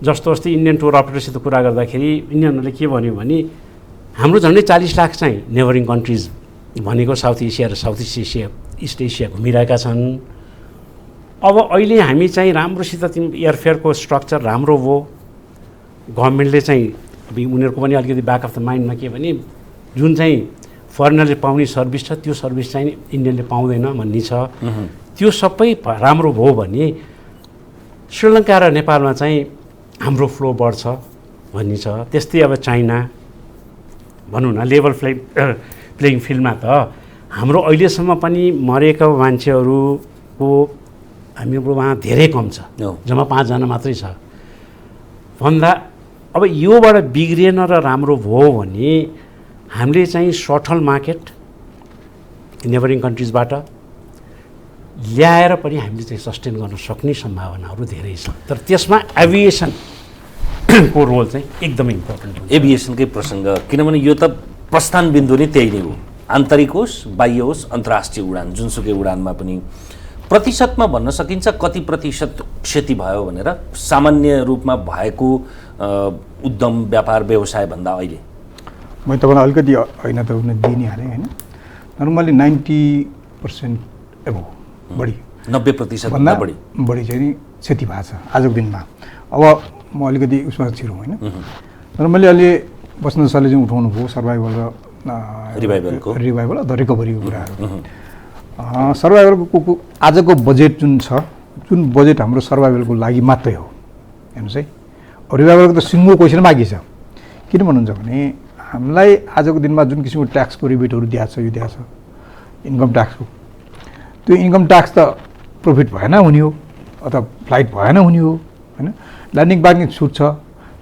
जस्तो अस्ति इन्डियन टुर अपरेटरसित कुरा गर्दाखेरि इन्डियनहरूले के भन्यो भने हाम्रो झन्डै 40 लाख चाहिँ नेबरिङ कन्ट्रिज भनेको साउथ एसिया र साउथ इस्ट एसिया घुमिरहेका छन्। अब अहिले हामी चाहिँ राम्रोसित एयरफेयरको स्ट्रक्चर राम्रो भयो, गभर्मेन्टले चाहिँ अब उनीहरूको पनि अलिकति ब्याक अफ द माइन्डमा के भने जुन चाहिँ फरेनरले पाउने सर्भिस छ त्यो सर्भिस चाहिँ इन्डियनले पाउँदैन भन्ने छ। त्यो सबै राम्रो भयो भने श्रीलङ्का र नेपालमा चाहिँ हाम्रो फ्लो बढ्छ भन्ने छ। त्यस्तै अब चाइना भनौँ न लेभल प्लेइङ फिल्डमा त हाम्रो अहिलेसम्म पनि मरेका मान्छेहरूको हाम्रो वहाँ धेरै कम छ, जम्मा 5 जना मात्रै छ भन्दा अब योबाट बिग्रिएन र राम्रो भयो भने हामीले चाहिँ सटल मार्केट नेबरिङ कन्ट्रिजबाट ल्याएर पनि हामीले चाहिँ सस्टेन गर्न सक्ने सम्भावनाहरू धेरै छ। तर त्यसमा एभिएसनको रोल चाहिँ एकदमै इम्पोर्टेन्ट हुन्छ। एभिएसनकै प्रसङ्ग, किनभने यो त प्रस्थान बिन्दु नै त्यही नै हो, आन्तरिक होस् बाह्य होस् अन्तर्राष्ट्रिय उडान जुनसुकै उडानमा पनि। प्रतिशतमा भन्न सकिन्छ कति प्रतिशत क्षति भयो भनेर सामान्य रूपमा भएको उद्यम व्यापार व्यवसाय भन्दा अहिले? मैले तपाईँलाई अलिकति होइन त दिइ नै हालेँ होइन, नर्मली 90% एबो बढी 90% भन्दा बढी चाहिँ नि क्षति भएको छ आजको दिनमा। अब म अलिकति उसमा छिरौँ होइन, नर्मली अहिले बस्नेत सरले चाहिँ उठाउनु भयो सर्भाइभल र रिभाइभल अथवा रिकभरीको कुराहरू। सर्भाइभलको आजको बजेट जुन छ, जुन बजेट हाम्रो सर्भाइभलको लागि मात्रै हो हेर्नुहोस् है। रिभाइभलको त सिङ्गो क्वेसन बाँकी छ। किन भन्नुहुन्छ भने हामीलाई आजको दिनमा जुन किसिमको ट्याक्सको रिबेटहरू दिएको छ, यो दिएको छ इन्कम ट्याक्सको, त्यो इन्कम ट्याक्स त प्रफिट भएन हुने हो अथवा फ्लाइट भएन हुने हो होइन। ल्यान्डिङ पार्किङ छुट छ,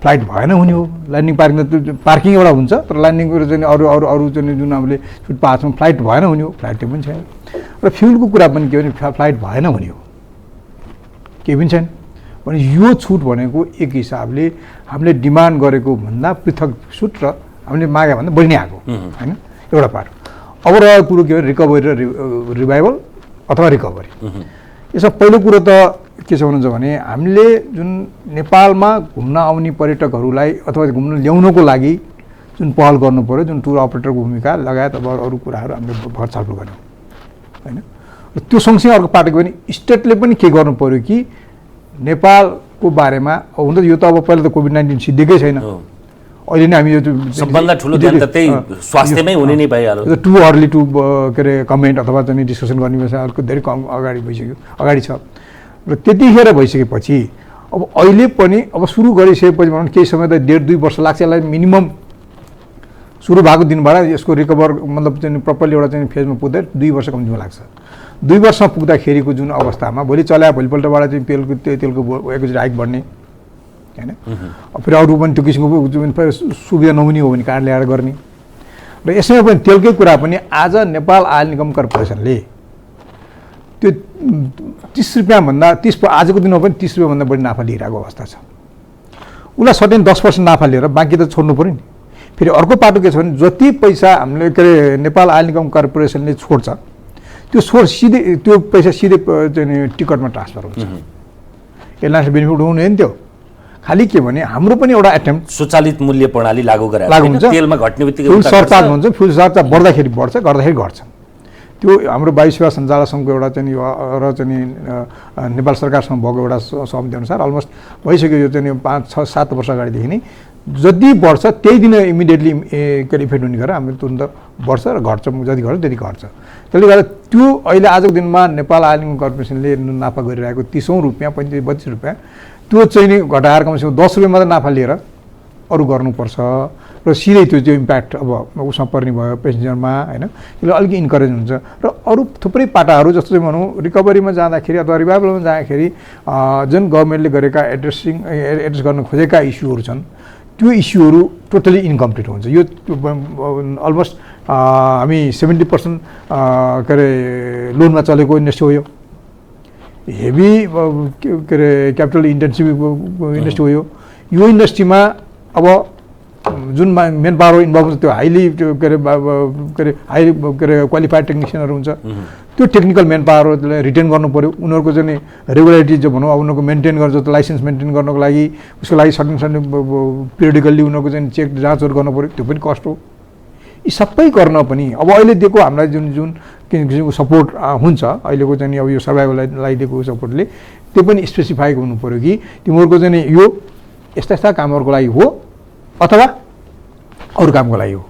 फ्लाइट भएन हुने हो। ल्यान्डिङ पार्किङ त पार्किङ एउटा हुन्छ, तर ल्यान्डिङको चाहिँ अरू चाहिँ जुन हामीले छुट पाएको छौँ फ्लाइट भएन हुने हो, फ्लाइट पनि छैन। र फ्युलको कुरा पनि के भने फ्लाइट भएन हुने हो, केही पनि छैन भने यो छुट भनेको एक हिसाबले हामीले डिमान्ड गरेको भन्दा पृथक छुट र हामीले मागे भन्दा बढी नै आएको होइन, एउटा पार्ट। अब रहेको कुरो के भने रिकभरी र रिभाइभल अथवा रिकभरी। यसमा पहिलो कुरो त के छ भन्नुहुन्छ भने हामीले जुन नेपालमा घुम्न आउने पर्यटकहरूलाई अथवा घुम्न ल्याउनको लागि जुन पहल गर्नु पऱ्यो, जुन टुर अपरेटरको भूमिका लगायत अब अरू कुराहरू हामीले भर छलफल गऱ्यौँ होइन। र त्यो सँगसँगै अर्को पाटो भने स्टेटले पनि के गर्नु पऱ्यो कि नेपालको बारेमा हुन त यो त अब पहिला त कोभिड-19 सिद्धिएकै छैन, अहिले नै हामी यो सबभन्दा ठुलो ध्यान त त्यही स्वास्थ्यमै हुने नै भइहाल्यो। टु अर्ली टु के अरे कमेन्ट अथवा चाहिँ डिस्कसन गर्ने अलिक धेरै कम अगाडि भइसक्यो, अगाडि छ। र त्यतिखेर भइसकेपछि अब अहिले पनि अब सुरु गरिसकेपछि भनौँ केही समय त 1.5-2 वर्ष लाग्छ यसलाई मिनिमम। सुरु भएको दिनबाट यसको रिकभर मतलब चाहिँ प्रपरली एउटा चाहिँ फेजमा पुग्दै 2 वर्ष कम्तीमा लाग्छ। 2 वर्षमा पुग्दाखेरिको जुन अवस्थामा भोलि चल्या भोलिपल्टबाट चाहिँ तेलको एकैचोटि हाइक बढ्ने होइन, फेरि अरू पनि त्यो किसिमको जुन सुविधा नहुने हो भने कारण ल्याएर गर्ने। र यसैमा पनि तेलकै कुरा पनि आज नेपाल आयल निगम कर्पोरेसनले त्यो 30 रुपियाँभन्दा आजको दिनमा पनि 30 रुपियाँभन्दा बढी नाफा लिइरहेको अवस्था छ। उसलाई सर्टेन 10% नाफा लिएर बाँकी त छोड्नु पऱ्यो नि। फेरि अर्को पाटो के छ भने जति पैसा हामीले के अरे नेपाल आयल निगम कर्पोरेसनले छोड्छ त्यो सिधै त्यो पैसा सिधै चाहिँ टिकटमा ट्रान्सफर हुन्छ। एयरलाइन्सले बेनिफिट हुने नि त्यो, खालि के भने हाम्रो पनि एउटा एटेम्प्ट स्वचालित मूल्य प्रणाली लागू हुन्छ। तेलमा घट्ने बित्तिकै फ्युल सरचार्ज हुन्छ, फ्युल सरचार्ज बढ्दाखेरि बढ्छ, गर्दाखेरि घट्छ। त्यो हाम्रो वायु सेवा सञ्चालक सङ्घको एउटा चाहिँ र चाहिँ नेपाल सरकारसँग भएको एउटा सहमति अनुसार अलमोस्ट भइसक्यो। यो चाहिँ 5-6-7 वर्ष अगाडिदेखि नै जति बढ्छ त्यही दिन इमिडिएटली के अरे इफेक्ट हुने गरेर हाम्रो तुरन्त बढ्छ र घट्छ, जति घट्छ त्यति घट्छ। त्यसले गर्दा त्यो अहिले आजको दिनमा नेपाल आयल निगम कर्पोरेसनले नाफा गरिरहेको 30 रुपियाँ 35-32 रुपियाँ त्यो चाहिँ नि घटाएर कमसेकम 10 रुपियाँ मात्रै नाफा लिएर अरू गर्नुपर्छ। र सिधै त्यो इम्प्याक्ट अब उसमा पर्ने भयो पेसेन्जरमा होइन, त्यसले अलिक इन्करेज हुन्छ। र अरू थुप्रै पाटाहरू जस्तो चाहिँ भनौँ रिकभरीमा जाँदाखेरि अथवा रिभाइभलमा जाँदाखेरि जुन गभर्मेन्टले गरेका एड्रेस गर्न खोजेका इस्युहरू छन् त्यो इस्युहरू टोटली इन्कम्प्लिट हुन्छ। यो अलमोस्ट हामी 70% के अरे लोनमा चलेको इन्डस्ट्री हो। यो हेभी के अरे क्यापिटल इन्टेन्सिभ इन्डस्ट्री हो यो इन्डस्ट्रीमा अब जुन मेन पावर इन्भल्भ हुन्छ त्यो हाइली के अरे हाई के अरे क्वालिफाइड टेक्निसियनहरू हुन्छ त्यो टेक्निकल मेन पावरलाई रिटेन गर्नु पऱ्यो उनीहरूको चाहिँ रेगुलारिटी जो भनौँ अब उनीहरूको मेन्टेन गर्छ त्यो लाइसेन्स मेन्टेन गर्नको लागि उसको लागि सर्टेन पिरियडिकल्ली उनीहरूको चाहिँ चेक जाँचहरू गर्नु पऱ्यो त्यो पनि कस्ट हो यी सबै गर्न पनि अब अहिले दिएको हामीलाई जुन जुन किसिमको सपोर्ट हुन्छ अहिलेको चाहिँ अब यो सर्भाइभललाई दिएको सपोर्टले त्यो पनि स्पेसिफाई हुनु पऱ्यो कि तिमीहरूको चाहिँ यो यस्ता यस्ता कामहरूको लागि हो अथवा अरू कामको लागि हो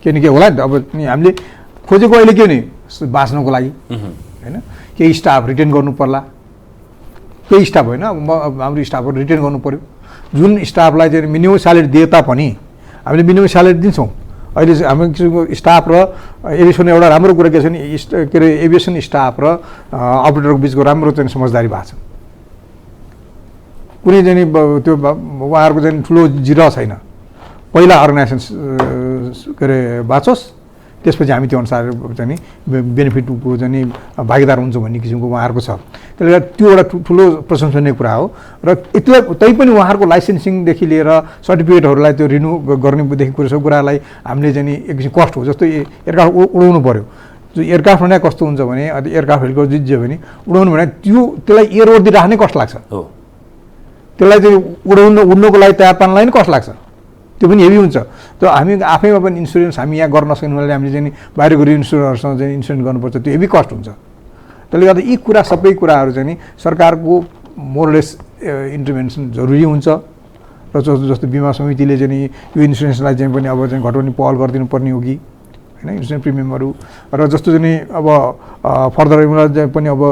किनकि होला नि त अब हामीले खोजेको अहिले के नि बाँच्नको लागि होइन केही स्टाफ रिटेन गर्नु पर्ला केही स्टाफ होइन अब हाम्रो स्टाफहरू रिटेन गर्नु पऱ्यो जुन स्टाफलाई चाहिँ मिनिमम स्यालेरी दिए तापनि हामीले मिनिमम स्यालेरी दिन्छौँ अहिले हाम्रो स्टाफ र एभिएसन एउटा राम्रो कुरा के छ नि के अरे एभिएसन स्टाफ र अपरेटरको बिचको राम्रो चाहिँ समझदारी भएको छ कुनै चाहिँ त्यो उहाँहरूको चाहिँ ठुलो जिरो छैन पहिला अर्गनाइजेसन के अरे बाँचोस् त्यसपछि हामी त्यो अनुसार चाहिँ बेनिफिटको चाहिँ भागीदार हुन्छौँ भन्ने किसिमको उहाँहरूको छ त्यसले गर्दा त्यो एउटा ठुलो प्रशंसनीय कुरा हो र यति तैपनि उहाँहरूको लाइसेन्सिङदेखि लिएर सर्टिफिकेटहरूलाई त्यो रिन्यू गर्नेदेखि कुरालाई हामीले चाहिँ एक किसिम कस्ट हो जस्तो एयरक्राफ्ट उडाउनु पऱ्यो जो एयरक्राफ्ट भने कस्तो हुन्छ भने एयरक्राफ्ट हेलिकप्टर जित्यो भने उडाउनु भने त्यसलाई एयरवर्दी राख्नै कस्ट लाग्छ त्यसलाई चाहिँ उड्नको लागि तयार पार्नलाई नै कस्ट लाग्छ त्यो पनि हेभी हुन्छ त्यो हामी आफैमा पनि इन्सुरेन्स हामी यहाँ गर्न नसक्ने हुनाले हामीले चाहिँ बाहिरको इन्सुरेन्ससँग चाहिँ इन्सुरेन्स गर्नुपर्छ त्यो हेभी कस्ट हुन्छ त्यसले गर्दा यी कुरा सबै कुराहरू चाहिँ सरकारको मोरलेस इन्टरभेन्सन जरुरी हुन्छ र जस्तो बिमा समितिले चाहिँ यो इन्सुरेन्सलाई चाहिँ पनि अब चाहिँ घटाउने पहल गरिदिनु पर्ने हो कि होइन इन्सुरेन्स प्रिमियमहरू र जस्तो चाहिँ अब फर्दर उनीहरूलाई पनि अब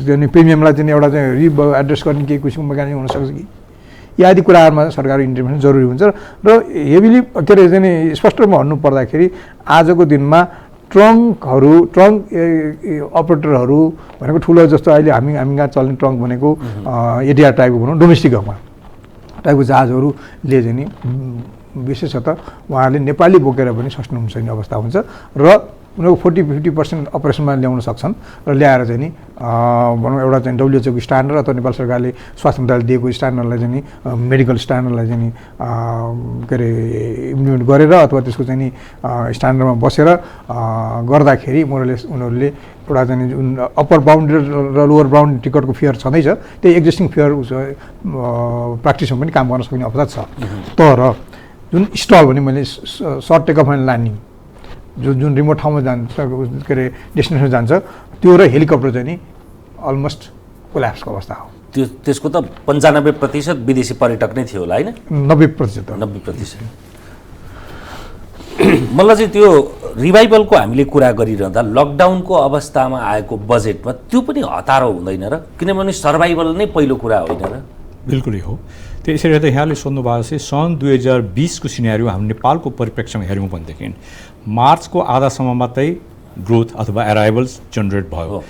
चाहिँ प्रिमियमलाई चाहिँ एउटा चाहिँ एड्रेस गर्ने केही किसिमको मेकानिजम हुनसक्छ कि यी आदि कुराहरूमा सरकारी इन्टरभेन्सन जरुरी हुन्छ र हेभिली के अरे चाहिँ स्पष्ट रूपमा भन्नु पर्दाखेरि आजको दिनमा ट्रङ्क अपरेटरहरू भनेको ठुलो जस्तो अहिले हामी कहाँ चल्ने ट्रङ्क भनेको एटिआर टाइपको भनौँ डोमेस्टिकमा टाइपको जहाजहरूले चाहिँ नि विशेषतः उहाँहरूले नेपाली बोकेर पनि सस्नु सक्ने अवस्था हुन्छ र उनीहरूको 40-50% अपरेसनमा ल्याउन सक्छन् र ल्याएर चाहिँ नि भनौँ एउटा चाहिँ डब्ल्युएचओको स्ट्यान्डर्ड अथवा नेपाल सरकारले स्वास्थ्य मन्त्रालयले दिएको स्ट्यान्डर्डलाई चाहिँ नि मेडिकल स्ट्यान्डर्डलाई चाहिँ नि के अरे इम्प्लिमेन्ट गरेर अथवा त्यसको चाहिँ नि स्ट्यान्डर्डमा बसेर गर्दाखेरि मोरलेस उनीहरूले एउटा चाहिँ जुन अप्पर बााउन्ड्री र लोवर बााउन्ड्री टिकटको फेयर छँदैछ त्यही एक्जिस्टिङ फेयर प्र्याक्टिसमा पनि काम गर्न सक्ने अवस्था छ तर जुन स्टल भने मैले सर्ट टेकअप एन्ड ल्यान्डिङ जुन रिमोट ठाउँमा जान्छ के अरे डेस्टिनेसनमा जान्छ त्यो र हेलिकप्टर चाहिँ नि अलमोस्ट कोल्याप्सको अवस्था हो त्यसको त 95% विदेशी पर्यटक नै थियो होला होइन 90% मलाई चाहिँ त्यो रिभाइभलको हामीले कुरा गरिरहँदा लकडाउनको अवस्थामा आएको बजेटमा त्यो पनि हतारो हुँदैन र किनभने सर्भाइभल नै पहिलो कुरा होइन र बिल्कुलै हो त्यसैले गर्दा यहाँले सोध्नु भएको चाहिँ सन् 2020 को सिनेरियो हामी नेपालको परिप्रेक्ष्यमा हेऱ्यौँ भनेदेखि मार्चको आधासम्म मात्रै ग्रोथ अथवा एराइभल्स जेनेरेट भयो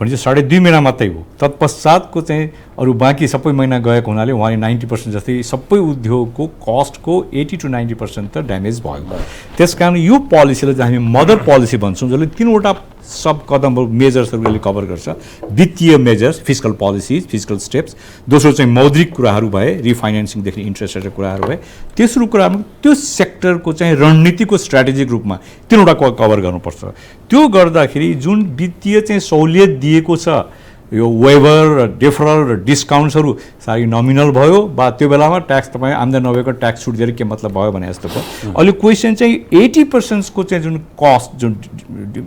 भने चाहिँ 2.5 महिना मात्रै हो तत्पश्चातको चाहिँ अरू बाँकी सबै महिना गएको हुनाले उहाँले 90% जस्तै सबै उद्योगको कस्टको 80 to 90% त ड्यामेज भयो त्यस कारण यो पोलिसीलाई चाहिँ हामी मदर पोलिसी भन्छौँ जसले 3वटा सब कदमहरू मेजर्सहरूले कभर गर्छ वित्तीय measures fiscal policies fiscal steps दोस्रो चाहिँ मौद्रिक कुराहरू भए रिफाइनेन्सिङदेखि इन्ट्रेस्ट रेटको कुराहरू भए तेस्रो कुरामा त्यो सेक्टरको चाहिँ रणनीतिको स्ट्राटेजिक रूपमा 3वटा कभर गर्नुपर्छ त्यो गर्दाखेरि जुन वित्तीय चाहिँ सहुलियत दिएको छ यो वेभर डिफरल र डिस्काउन्ट्सहरू साह्रै नमिनल भयो वा त्यो बेलामा ट्याक्स तपाईँ आम्दानी नभएको ट्याक्स छुट दिएर के मतलब भयो भने जस्तो भयो अहिले क्वेसन चाहिँ 80% को चाहिँ जुन कस्ट जुन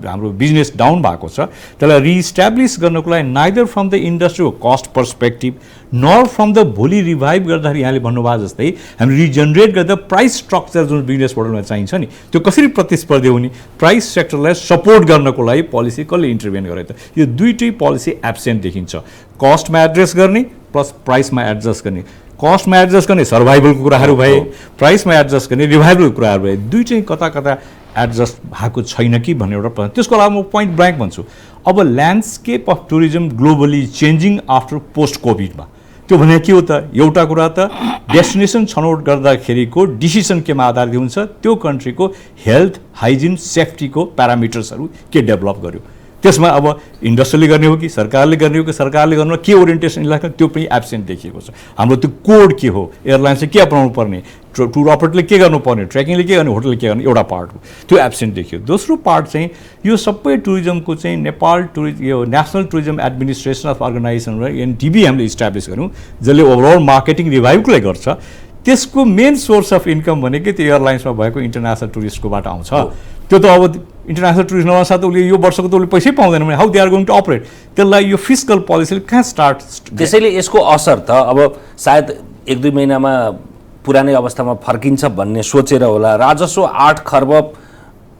हाम्रो बिजनेस डाउन भएको छ त्यसलाई रिइस्ट्याब्लिस गर्नको लागि नाइदर फ्रम द इन्डस्ट्रीको cost perspective nor from the भोलि रिभाइभ गर्दाखेरि यहाँले भन्नुभयो जस्तै हामी रिजेनरेट गर्दा प्राइस स्ट्रक्चर जुन बिजनेस मोडलमा चाहिन्छ नि त्यो कसरी प्रतिस्पर्धी हुने प्राइस सेक्टरलाई सपोर्ट गर्नको लागि पोलिसी कसले इन्टरभेन गरे त यो दुईटै पोलिसी एब्सेन्ट देखिन्छ कस्टमा एड्रेस गर्ने प्लस प्राइसमा एडजस्ट गर्ने कस्टमा एडजस्ट गर्ने सर्भाइभलको कुराहरू भए प्राइसमा एडजस्ट गर्ने रिभाइभलको कुराहरू भए दुईटै कता कता एडजस्ट भएको छैन कि भन्ने एउटा प्रश्न त्यसको अलावा म पोइन्ट ब्ल्याङ्क भन्छु अब landscape of tourism globally changing after post कोभिडमा त्यो भने के हो त एउटा कुरा त डेस्टिनेसन छनौट गर्दाखेरिको डिसिसन केमा आधारित हुन्छ त्यो कन्ट्रीको हेल्थ हाइजिन सेफ्टीको प्यारामिटर्सहरू के डेभलप गर्यो त्यसमा अब इन्डस्ट्रीले गर्ने हो कि सरकारले गर्ने हो कि सरकारले गर्नु के ओरिएन्टेसन लाग्छ त्यो पनि एब्सेन्ट देखिएको छ। हाम्रो त्यो कोड के हो, एयरलाइन चाहिँ के अपनाउनु पर्ने, टुर अपरेटरले के गर्नुपर्ने, ट्रेकिङले के गर्ने, होटलले के गर्ने, एउटा पार्ट हो त्यो एब्सेन्ट देखियो। दोस्रो पार्ट चाहिँ यो सबै टुरिज्मको चाहिँ नेपाल यो national tourism administration of organization र एनटिबी हामीले इस्टाब्लिस गऱ्यौँ जसले ओभरअल मार्केटिङ रिभाइभको लागि गर्छ। त्यसको मेन सोर्स अफ इन्कम भनेकै त्यो एयरलाइन्समा भएको इन्टरनेसनल टुरिस्टकोबाट आउँछ। त्यो त अब इन्टरनेसनल टुरिस्ट नभएछ त उसले यो वर्षको त उसले पैसै पाउँदैन भने how they are going to operate. त्यसलाई यो फिस्कल पोलिसीले कहाँ स्टार्ट। त्यसैले यसको असर त अब सायद 1-2 महिनामा पुरानै अवस्थामा फर्किन्छ भन्ने सोचेर होला राजस्व 8 खर्ब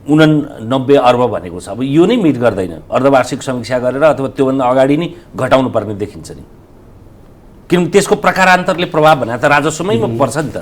89 अर्ब भनेको छ। अब यो नै मिट गर्दैन, अर्धवार्षिक समीक्षा गरेर अथवा त्योभन्दा अगाडि नै घटाउनु पर्ने देखिन्छ नि, किनभने त्यसको प्रकारान्तरले प्रभाव भने त राजस्वमै पर्छ नि त।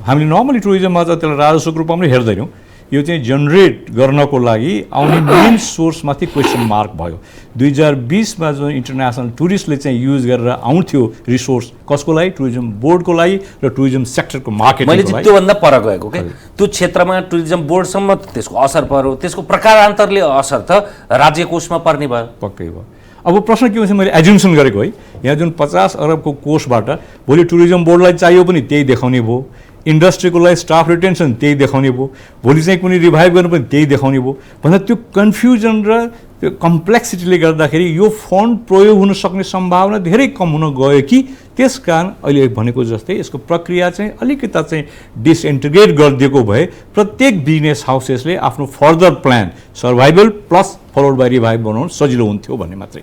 हामीले नर्मली टुरिज्ममा त त्यसलाई राजस्वको रूपमा पनि हेर्दैनौँ, यो चाहिँ जेनरेट गर्नको लागि आउने मेन सोर्समाथि क्वेसन मार्क भयो। 2020मा जुन इन्टरनेसनल टुरिस्टले चाहिँ युज गरेर आउँथ्यो रिसोर्स कसको लागि, टुरिज्म बोर्डको लागि र टुरिज्म सेक्टरको मार्केटिङको लागि। मैले चाहिँ त्योभन्दा पर गएको के त्यो क्षेत्रमा टुरिज्म बोर्डसम्म त्यसको असर पर्यो, त्यसको प्रकारान्तरले असर त राज्य कोषमा पर्ने भयो। पक्कै भयो। अब प्रश्न के हुन्छ, मैले एज्युम्सन गरेको है, यहाँ जुन 50 अरबको कोषबाट भोलि टुरिज्म बोर्डलाई चाहियो पनि त्यही देखाउने भयो, इन्डस्ट्रीको लागि स्टाफ रिटेन्सन त्यही देखाउने भयो, भोलि चाहिँ कुनै रिभाइभ गर्नु पनि त्यही देखाउने भयो भन्दा त्यो कन्फ्युजन र त्यो कम्प्लेक्सिटीले गर्दाखेरि यो फन्ड प्रयोग हुन सक्ने सम्भावना धेरै कम हुन गयो कि त्यस कारण अहिले भनेको जस्तै यसको प्रक्रिया चाहिँ अलिकता चाहिँ डिसइन्टिग्रेट गरिदिएको भए प्रत्येक बिजनेस हाउसेसले आफ्नो further plan survival plus followed by revive बनाउनु सजिलो हुन्थ्यो भन्ने मात्रै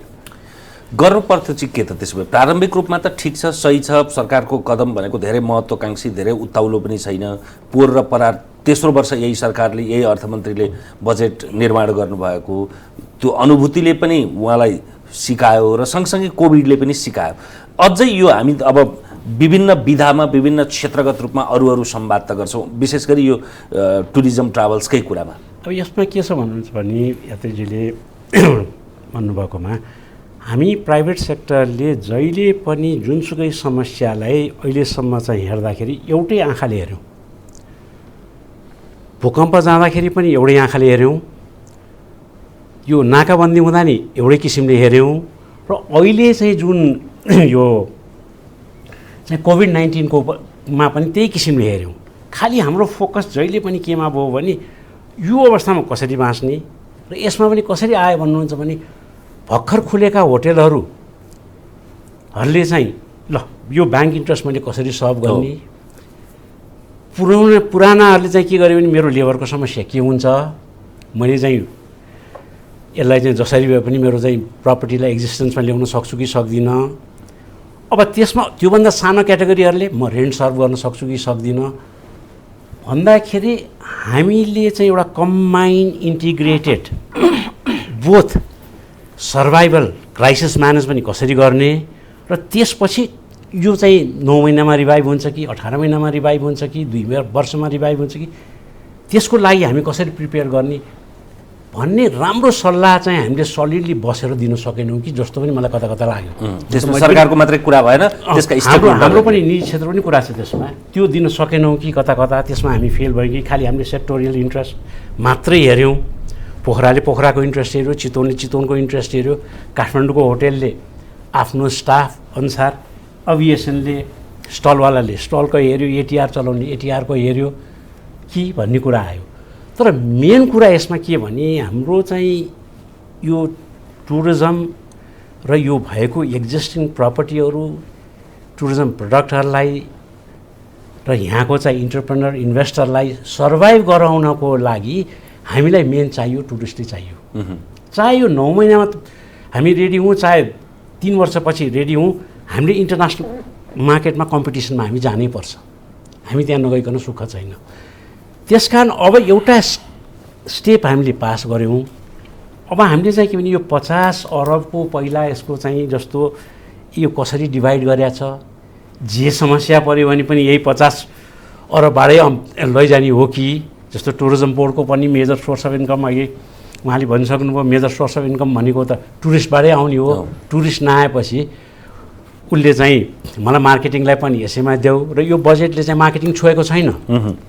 गर्नु पर्थ्यो। चाहिँ के त त्यसो भए प्रारम्भिक रूपमा त ठिक छ, सही छ, सरकारको कदम भनेको धेरै महत्त्वकांक्षी धेरै उत्ताउलो पनि छैन। पोहोर र परार तेस्रो वर्ष यही सरकारले यही अर्थमन्त्रीले बजेट निर्माण गर्नुभएको त्यो अनुभूतिले पनि उहाँलाई सिकायो र सँगसँगै कोभिडले पनि सिकायो। अझै यो हामी अब विभिन्न विधामा विभिन्न क्षेत्रगत रूपमा अरू संवाद त गर्छौँ, विशेष गरी यो टुरिज्म ट्राभल्सकै कुरामा। अब यसमा के छ भन्नुहुन्छ भने यात्रीजीले भन्नुभएकोमा हामी प्राइभेट सेक्टरले जहिले पनि जुनसुकै समस्यालाई अहिलेसम्म चाहिँ हेर्दाखेरि एउटै आँखाले हेऱ्यौँ। भूकम्प जाँदाखेरि पनि एउटै आँखाले हेऱ्यौँ, यो नाकाबन्दी हुँदा नि एउटै किसिमले हेऱ्यौँ र अहिले चाहिँ जुन यो चाहिँ कोभिड-19 मा पनि त्यही किसिमले हेऱ्यौँ। खालि हाम्रो फोकस जहिले पनि केमा भयो भने यो अवस्थामा कसरी बाँच्ने र यसमा पनि कसरी आयो भन्नुहुन्छ भने भर्खर खुलेका होटेलहरूले चाहिँ ल यो ब्याङ्क इन्ट्रेस्ट मैले कसरी सल्भ गर्ने, पुरानाहरूले चाहिँ के गर्यो भने मेरो लेबरको समस्या के हुन्छ, मैले चाहिँ यसलाई चाहिँ जसरी भए पनि मेरो चाहिँ प्रपर्टीलाई एक्जिस्टेन्समा ल्याउन सक्छु कि सक्दिनँ। अब त्यसमा त्योभन्दा सानो क्याटेगोरीहरूले म रेन्ट सर्भ गर्न सक्छु कि सक्दिनँ भन्दाखेरि हामीले चाहिँ एउटा combined integrated both survival crisis manage पनि कसरी गर्ने र त्यसपछि यो चाहिँ 9 महिनामा रिभाइभ हुन्छ कि 18 महिनामा रिभाइभ हुन्छ कि 2 वर्षमा रिभाइभ हुन्छ कि त्यसको लागि हामी कसरी प्रिपेयर गर्ने भन्ने राम्रो सल्लाह चाहिँ हामीले सलिडली बसेर दिन सकेनौँ कि जस्तो पनि मलाई कता कता लाग्यो। त्यसमा सरकारको मात्रै कुरा भएन, त्यसका हाम्रो पनि निजी क्षेत्र पनि कुरा छ त्यसमा, त्यो दिन सकेनौँ कि कता कता त्यसमा हामी फेल भयो कि खालि हामीले सेक्टोरियल इन्ट्रेस्ट मात्रै हेऱ्यौँ। पोखराले पोखराको इन्ट्रेस्ट हेऱ्यो, चितवनले चितवनको इन्ट्रेस्ट हेऱ्यो, काठमाडौँको होटेलले आफ्नो स्टाफ अनुसार, एभिएसनले स्टलवालाले स्टलको हेऱ्यो, एटिआर चलाउने एटिआरको हेऱ्यो कि भन्ने कुरा आयो। तर मेन कुरा यसमा के भने हाम्रो चाहिँ यो टुरिज्म र यो भएको एक्जिस्टिङ प्रपर्टीहरू टुरिज्म प्रडक्टहरूलाई र यहाँको चाहिँ इन्टरप्रेनर इन्भेस्टरलाई सर्भाइभ गराउनको लागि हामीलाई मेन चाहियो टुरिस्टै चाहियो। चाहे यो 9 महिनामा हामी रेडी हौँ, चाहे 3 वर्षपछि रेडी हौँ, हामीले इन्टरनेसनल मार्केटमा कम्पिटिसनमा हामी जानै पर्छ, हामी त्यहाँ नगइकन सुख छैन। त्यसकारण अब एउटा स्टेप हामीले पास गऱ्यौँ। अब हामीले चाहिँ के भने यो 50 अरबको पहिला यसको चाहिँ जस्तो यो कसरी डिभाइड गरेको छ, जे समस्या पऱ्यो भने पनि यही 50 अरबबाटै लैजाने हो कि जस्तो टुरिज्म बोर्डको पनि मेजर सोर्स अफ इन्कम अहिले उहाँले भनिसक्नुभयो मेजर सोर्स अफ इन्कम भनेको त टुरिस्टबाटै आउने हो। टुरिस्ट नआएपछि उसले चाहिँ मलाई मार्केटिङलाई पनि यसैमा देऊ र यो बजेटले चाहिँ मार्केटिङ छोएको छैन।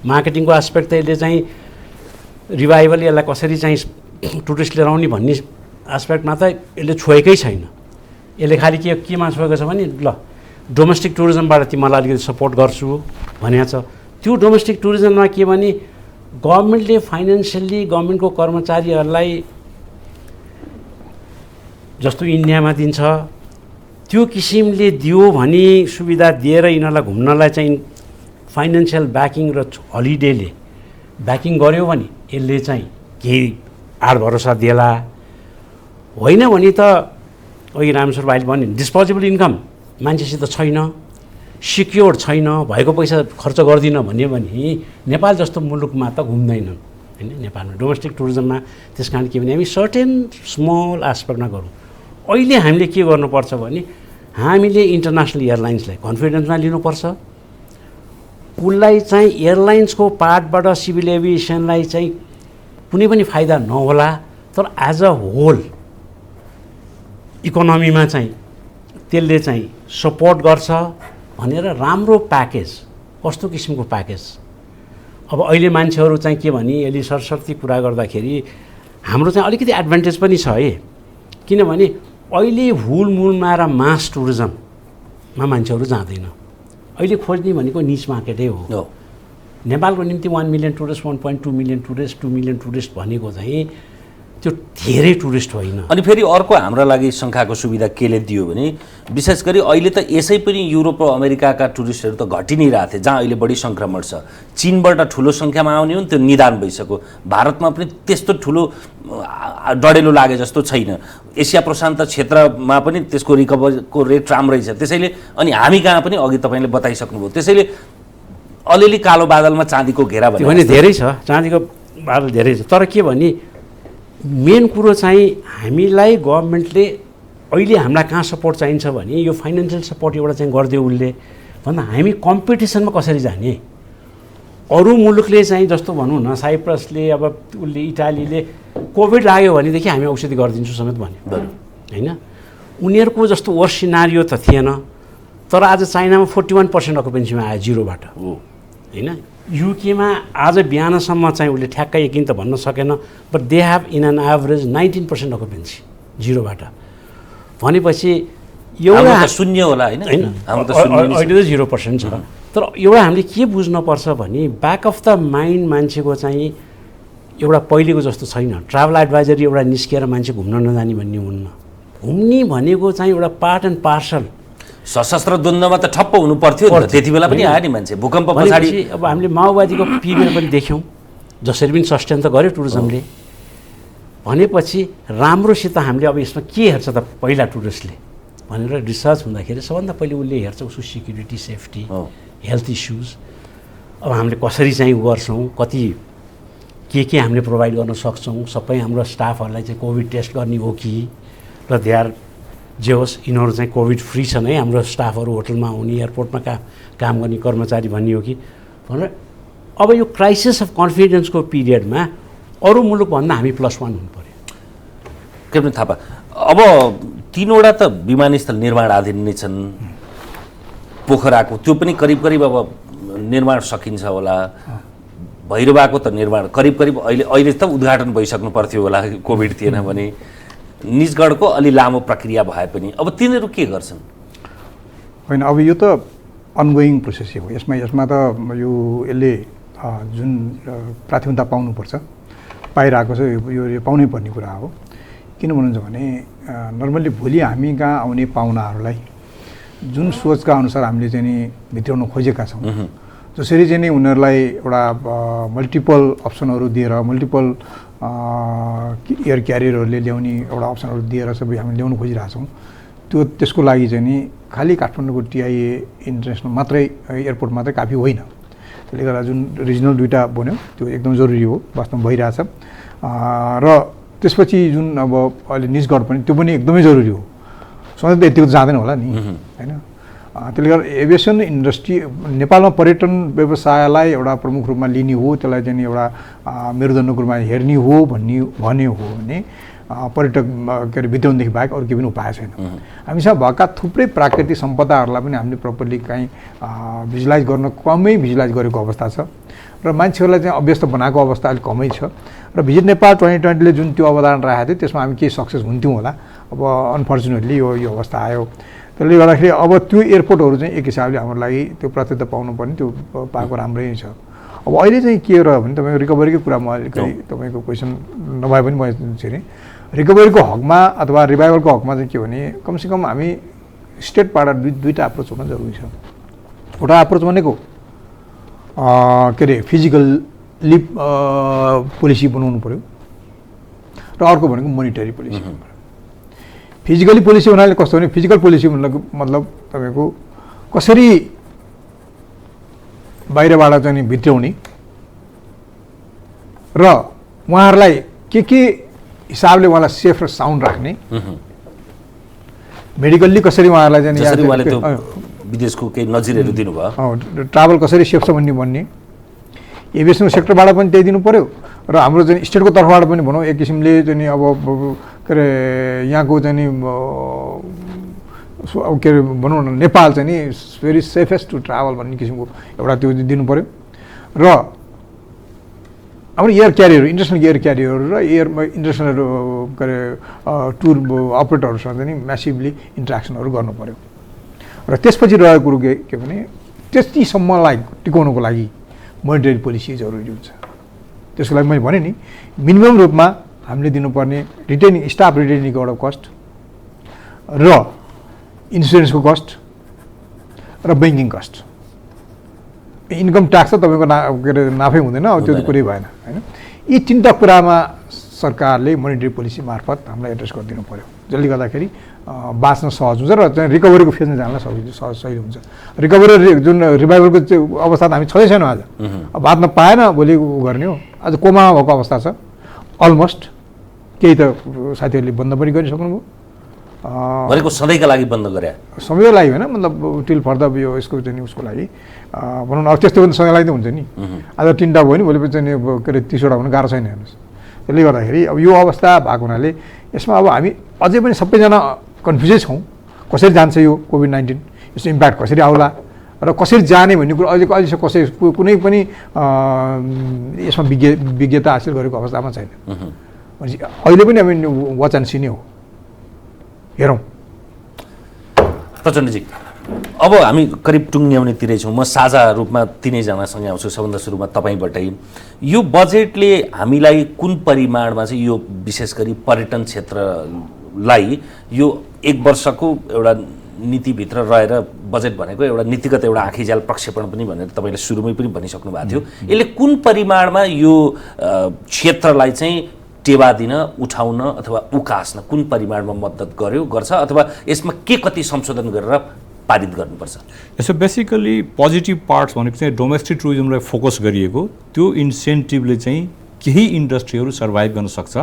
मार्केटिङको एस्पेक्ट त यसले चाहिँ रिभाइभल यसलाई कसरी चाहिँ टुरिस्ट लिएर आउने भन्ने एस्पेक्टमा त यसले छोएकै छैन। यसले खालि केमा छोएको छ भने ल डोमेस्टिक टुरिज्मबाट तिमीलाई अलिकति सपोर्ट गर्छु भनेको छ। त्यो डोमेस्टिक टुरिज्ममा के भने गभर्मेन्टले फाइनेन्सियल्ली गभर्मेन्टको कर्मचारीहरूलाई जस्तो इन्डियामा दिन्छ त्यो किसिमले दियो भने सुविधा दिएर यिनीहरूलाई घुम्नलाई चाहिँ फाइनेन्सियल ब्याकिङ र हलिडेले ब्याकिङ गर्यो भने यसले चाहिँ केही आड भरोसा दिएला। होइन भने त अघि रामेश्वर भाइले भने डिस्पोजेबल इन्कम मान्छेसित छैन, सिक्योर छैन, भएको पैसा खर्च गर्दिनँ भन्यो भने नेपाल जस्तो मुलुकमा त घुम्दैनन् होइन। नेपालमा डोमेस्टिक टुरिज्ममा त्यस कारण के भने हामी सर्टेन स्मल एस्पेक्टमा गरौँ। अहिले हामीले के गर्नुपर्छ भने हामीले इन्टरनेसनल एयरलाइन्सलाई कन्फिडेन्समा लिनुपर्छ। उसलाई चाहिँ एयरलाइन्सको पार्टबाट सिभिल एभिएसनलाई चाहिँ कुनै पनि फाइदा नहोला, तर एज अ होल इकोनोमीमा चाहिँ त्यसले चाहिँ सपोर्ट गर्छ भनेर राम्रो प्याकेज, कस्तो किसिमको प्याकेज। अब अहिले मान्छेहरू चाहिँ के भने यसले सरसर्ती कुरा गर्दाखेरि हाम्रो चाहिँ अलिकति एडभान्टेज पनि छ है, किनभने अहिले हुलमुलमा र मास टुरिज्ममा मान्छेहरू जाँदैन। अहिले खोज्ने भनेको निच मार्केटै हो। नेपालको निम्ति 1 million tourist, 1.2 million tourist, 2 million tourist भनेको चाहिँ त्यो धेरै टुरिस्ट होइन। अनि फेरि अर्को हाम्रो लागि शङ्खाको सुविधा केले दियो भने विशेष गरी अहिले त यसै पनि युरोप र अमेरिकाका टुरिस्टहरू त घटि नै रहेको थियो, जहाँ अहिले बढी सङ्क्रमण छ। चीनबाट ठुलो सङ्ख्यामा आउने हो नि, त्यो निदान भइसक्यो। भारतमा पनि त्यस्तो ठुलो डढेलो लागे जस्तो छैन। एसिया प्रशान्त क्षेत्रमा पनि त्यसको रिकभरको रेट राम्रै छ। त्यसैले अनि हामी कहाँ पनि अघि तपाईँले बताइसक्नुभयो, त्यसैले अलिअलि कालो बादलमा चाँदीको घेरा भने धेरै छ, चाँदीको बादल धेरै छ। तर के भने मेन कुरो चाहिँ हामीलाई गभर्मेन्टले अहिले हामीलाई कहाँ सपोर्ट चाहिन्छ भने यो फाइनेन्सियल सपोर्ट एउटा चाहिँ गरिदियो उसले भन्दा हामी कम्पिटिसनमा कसरी जाने। अरू मुलुकले चाहिँ जस्तो भनौँ न साइप्रसले अब उसले इटालीले कोभिड लाग्यो भनेदेखि हामी औषधि गरिदिन्छु समेत भन्यो होइन। उनीहरूको जस्तो वर्स्ट सिनारियो त थिएन, तर आज चाइनामा 41% अकुपेन्सीमा आयो जिरोबाट होइन। युकेमा आज बिहानसम्म चाहिँ उसले ठ्याक्कै यकिन त भन्न सकेन, but they have in an average 19% occupancy जिरोबाट। भनेपछि एउटा शून्य होला होइन, अहिले त 0% छ। तर एउटा हामीले के बुझ्नुपर्छ भने ब्याक अफ द माइन्ड मान्छेको चाहिँ एउटा पहिलेको जस्तो छैन। ट्राभल एडभाइजरी एउटा निस्किएर मान्छे घुम्न नजाने भन्ने हुन्न। घुम्ने भनेको चाहिँ एउटा पार्ट एन्ड पार्सल। सशस्त्र द्वन्द्वमा त ठप्प हुनु पर्थ्यो त्यति बेला पनि आयो नि मान्छे। भूकम्प पछाडि अब हामीले माओवादीको पिरियड पनि देख्यौँ, जसरी पनि सस्टेन त गर्यो टुरिज्मले। भनेपछि राम्रोसित हामीले अब यसमा के हेर्छ त पहिला टुरिस्टले भनेर रिसर्च हुँदाखेरि सबभन्दा पहिले उसले हेर्छ उसको सिक्युरिटी, सेफ्टी, हेल्थ इस्युज। अब हामीले कसरी चाहिँ गर्छौँ, कति के हामीले प्रोभाइड गर्न सक्छौँ, सबै हाम्रो स्टाफहरूलाई चाहिँ कोभिड टेस्ट गर्ने हो कि, र दे आर जे होस् यिनीहरू चाहिँ कोभिड फ्री छन् है हाम्रो स्टाफहरू, होटलमा आउने एयरपोर्टमा काम गर्ने कर्मचारी भन्ने हो कि भनेर। अब यो क्राइसिस अफ कन्फिडेन्सको पिरियडमा अरू मुलुकभन्दा हामी +1 हुनु पऱ्यो। केपी थापा, अब 3वटा त विमानस्थल निर्माणाधीन नै छन्। पोखराको त्यो पनि करिब करिब अब निर्माण सकिन्छ होला, भैरवाको त निर्माण करिब करिब अहिले त उद्घाटन भइसक्नु पर्थ्यो होला कोभिड थिएन भने। निजगढको अलि लामो प्रक्रिया भए पनि अब तिनीहरू के गर्छन्? होइन, अब यो त अनगोइङ प्रोसेस हो। यसमा त यो यसले जुन प्राथमिकता पाउनुपर्छ पाइरहेको छ, यो पाउनै पर्ने कुरा हो। किन भन्नुहुन्छ भने नर्मल्ली भोलि हामी कहाँ आउने पाहुनाहरूलाई जुन सोचका अनुसार हामीले चाहिँ नि भित्राउन खोजेका छौँ, जसरी चाहिँ नि उनीहरूलाई एउटा मल्टिपल अप्सनहरू दिएर, मल्टिपल एयर क्यारियरहरूले ल्याउने एउटा अप्सनहरू दिएर सबै हामी ल्याउनु खोजिरहेछौँ। त्यसको लागि चाहिँ नि खालि काठमाडौँको टिआइए इन्टरनेसनल मात्रै एयरपोर्ट मात्रै काफी होइन। त्यसले गर्दा जुन रिजनल 2टा बन्यो त्यो एकदम जरुरी हो, वास्तवमा भइरहेछ। र त्यसपछि जुन अब अहिले निजगढ पनि त्यो पनि एकदमै जरुरी हो। सधैँ त यतिको जाँदैन होला नि होइन। त्यसले गर्दा एभिएसन इन्डस्ट्री नेपालमा पर्यटन व्यवसायलाई एउटा प्रमुख रूपमा लिने हो, त्यसलाई चाहिँ एउटा मेरुदण्डको रूपमा हेर्ने हो भन्ने हो भने पर्यटक के अरे भित्राउनदेखि बाहेक अरू केही पनि उपाय छैन। हामीसँग भएका थुप्रै प्राकृतिक सम्पदाहरूलाई पनि हामीले प्रपरली कहीँ भिजुलाइज गर्न कमै भिजुलाइज गरेको अवस्था छ। र मान्छेहरूलाई चाहिँ अभ्यस्त बनाएको अवस्था अलिक कमै छ र भिजिट नेपाल 2020ले जुन त्यो अवधारणा राखेको थियो त्यसमा हामी केही सक्सेस हुन्थ्यौँ होला। अब अनफर्चुनेटली यो अवस्था आयो। त्यसले गर्दाखेरि अब त्यो एयरपोर्टहरू चाहिँ एक हिसाबले हाम्रो लागि त्यो प्रत्यक्ष पाउनुपर्ने त्यो पाएको राम्रै छ। अब अहिले चाहिँ के रह्यो भने तपाईँको रिकभरीकै कुरा म अलिकति तपाईँको क्वेसन नभए पनि म चाहिँ रिकभरीको हकमा अथवा रिभाइभलको हकमा चाहिँ के भने कमसेकम हामी स्टेटबाट दुईवटा अप्रोच हुन जरुरी छ। एउटा अप्रोच भनेको के अरे फिजिकल्ली पोलिसी बनाउनु पऱ्यो र अर्को भनेको मोनिटरी पोलिसी। फिजिकली पोलिसी भन्नाले कस्तो भने फिजिकल पोलिसी मतलब तपाईँको कसरी बाहिरबाट चाहिँ भित्र्याउने र उहाँहरूलाई के हिसाबले उहाँलाई सेफ र साउन्ड राख्ने, मेडिकल्ली कसरी उहाँहरूलाई चाहिँ विदेशको केही नजिरहरू दिनुभयो, ट्राभल कसरी सेफ छ भन्ने एभिएसन सेक्टरबाट पनि त्यही दिनु पऱ्यो र हाम्रो चाहिँ स्टेटको तर्फबाट पनि भनौँ एक किसिमले चाहिँ अब के अरे यहाँको चाहिँ के अरे भनौँ न नेपाल चाहिँ नि भेरी सेफेस्ट टु ट्राभल भन्ने किसिमको एउटा त्यो दिनु पऱ्यो र हाम्रो air career international air career र इन्टरनेसनल के अरे टुर अपरेटरहरूसँग चाहिँ म्यासिभली इन्ट्रेक्सनहरू गर्नु पऱ्यो र त्यसपछि रहेको कुरो के भने त्यतिसम्मलाई टिकाउनुको लागि मोनिटरी पोलिसी जरुरी हुन्छ। त्यसको लागि मैले भने नि मिनिमम रूपमा हामीले दिनुपर्ने रिटेनिङ स्टाफ रिटेनिङको एउटा कस्ट र इन्सुरेन्सको कस्ट र ब्याङ्किङ कस्ट। इन्कम ट्याक्स त तपाईँको के अरे नाफै हुँदैन, अब त्यो कुरै भएन होइन। यी तिनवटा कुरामा सरकारले मोनिटरी पोलिसी मार्फत हामीलाई एड्रेस गरिदिनु पऱ्यो जसले गर्दाखेरि बाँच्न सहज हुन्छ र चाहिँ रिकभरीको फेजमा जानलाई सजिलो हुन्छ। रिकभरी जुन रिभाइभलको अवस्था त हामी छँदै छैनौँ आज, अब बाँच्न पाएन भोलि गर्ने हो। आज कोमामा भएको अवस्था छ अलमोस्ट, केही त साथीहरूले बन्द पनि गरिसक्नुभयो भनेको सधैँका लागि बन्द गरे सधैँको लागि होइन मतलब टिल फर्दर यो यसको चाहिँ उसको लागि भनौँ न अब त्यस्तो पनि सधैँ लागि त हुन्छ नि। आज 3टा भयो नि भोलि चाहिँ के अरे 30वटा हुनु गाह्रो छैन हेर्नुहोस्। त्यसले गर्दाखेरि अब यो अवस्था भएको हुनाले यसमा अब हामी अझै पनि सबैजना कन्फ्युजै छौँ कसरी जान्छ यो कोभिड-19, यसको इम्प्याक्ट कसरी आउला र कसरी जाने भन्ने कुरो अहिलेसम्म कसै कुनै पनि यसमा विज्ञता हासिल गरेको अवस्थामा छैन। अहिले पनि हामी वाच एन्ड सी नै हो, हेरौँ। प्रचण्डजी अब हामी करिब टुङ्ग्याउनेतिरै छौँ। म साझा रूपमा तिनैजनासँग आउँछु। सबभन्दा सुरुमा तपाईँबाटै यो बजेटले हामीलाई कुन परिमाणमा चाहिँ यो विशेष गरी पर्यटन क्षेत्रलाई यो 1 वर्षको एउटा नीतिभित्र रहेर बजेट भनेको एउटा नीतिगत एउटा आँखीजाल प्रक्षेपण पनि भनेर तपाईँले सुरुमै पनि भनिसक्नु भएको थियो। यसले कुन परिमाणमा यो क्षेत्रलाई चाहिँ टेवा दिन, उठाउन अथवा उकास्न कुन परिमाणमा मद्दत गर्छ अथवा यसमा के कति संशोधन गरेर पारित गर्नुपर्छ? यसो बेसिकली पोजिटिभ पार्ट्स भनेको चाहिँ डोमेस्टिक टुरिज्मलाई फोकस गरिएको त्यो इन्सेन्टिभले चाहिँ केही इन्डस्ट्रीहरू सर्भाइभ गर्न सक्छ।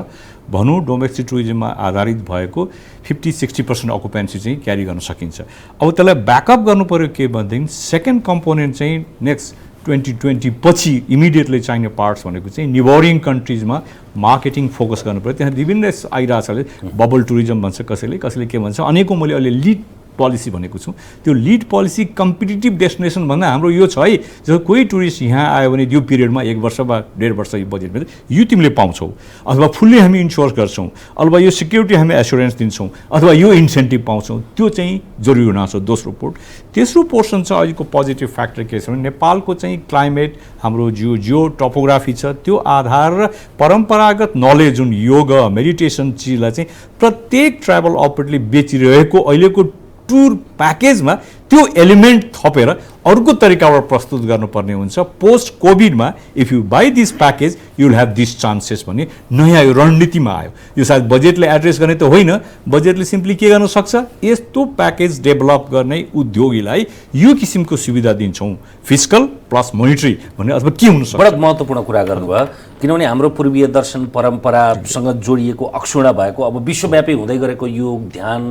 भनौँ डोमेस्टिक टुरिज्ममा आधारित भएको 50-60% अकुपेन्सी चाहिँ क्यारी गर्न सकिन्छ। अब त्यसलाई ब्याकअप गर्नु पऱ्यो के भनेदेखि सेकेन्ड कम्पोनेन्ट चाहिँ नेक्स्ट 2020 पछि इमिडिएटली चाहिने पार्ट्स भनेको चाहिँ निबोरिङ कन्ट्रिजमा मार्केटिङ फोकस गर्नु पऱ्यो। त्यहाँ विभिन्न आइरहेको छ, बबल टुरिज्म भन्छ कसैले के भन्छ, अनेकौँ मैले अहिले लिड पोलिसी भनेको छु। त्यो लिड पोलिसी कम्पिटिटिभ डेस्टिनेसन भन्दा हाम्रो यो छ है, जब कोही टुरिस्ट यहाँ आयो भने यो पिरियडमा 1 वर्ष वा 1.5 वर्ष यो बजेटमा यो तिमीले पाउँछौ, अथवा फुल्ली हामी इन्स्योर गर्छौँ, अथवा यो सिक्युरिटी हामी एस्योरेन्स दिन्छौँ, अथवा यो इन्सेन्टिभ पाउँछौँ, त्यो चाहिँ जरुरी हुनुहुन्छ। दोस्रो पोर्ट तेस्रो पोर्सन छ अहिलेको पोजिटिभ फ्याक्टर के छ भने नेपालको चाहिँ क्लाइमेट, हाम्रो जियो टोपोग्राफी छ, त्यो आधार र परम्परागत नलेज जुन योग मेडिटेसन चिजलाई चाहिँ प्रत्येक ट्राभल अपरेटरले बेचिरहेको अहिलेको टुर प्याकेजमा त्यो एलिमेन्ट थपेर अर्को तरिकाबाट प्रस्तुत गर्नुपर्ने हुन्छ। पोस्ट कोभिडमा if you by this package you will have this chances भन्ने नयाँ यो रणनीतिमा आयो। यो सायद बजेटले एड्रेस गर्ने त होइन, बजेटले सिम्पली के गर्न सक्छ, यस्तो प्याकेज डेभलप गर्ने उद्योगीलाई यो किसिमको सुविधा दिन्छौँ, फिस्कल प्लस मोनिटरी भन्ने अथवा के हुन सक्छ। बडा महत्त्वपूर्ण कुरा गर्नुभयो, किनभने हाम्रो पूर्वीय दर्शन परम्परासँग जोडिएको अक्षुण्ण भएको अब विश्वव्यापी हुँदै गरेको योग, ध्यान,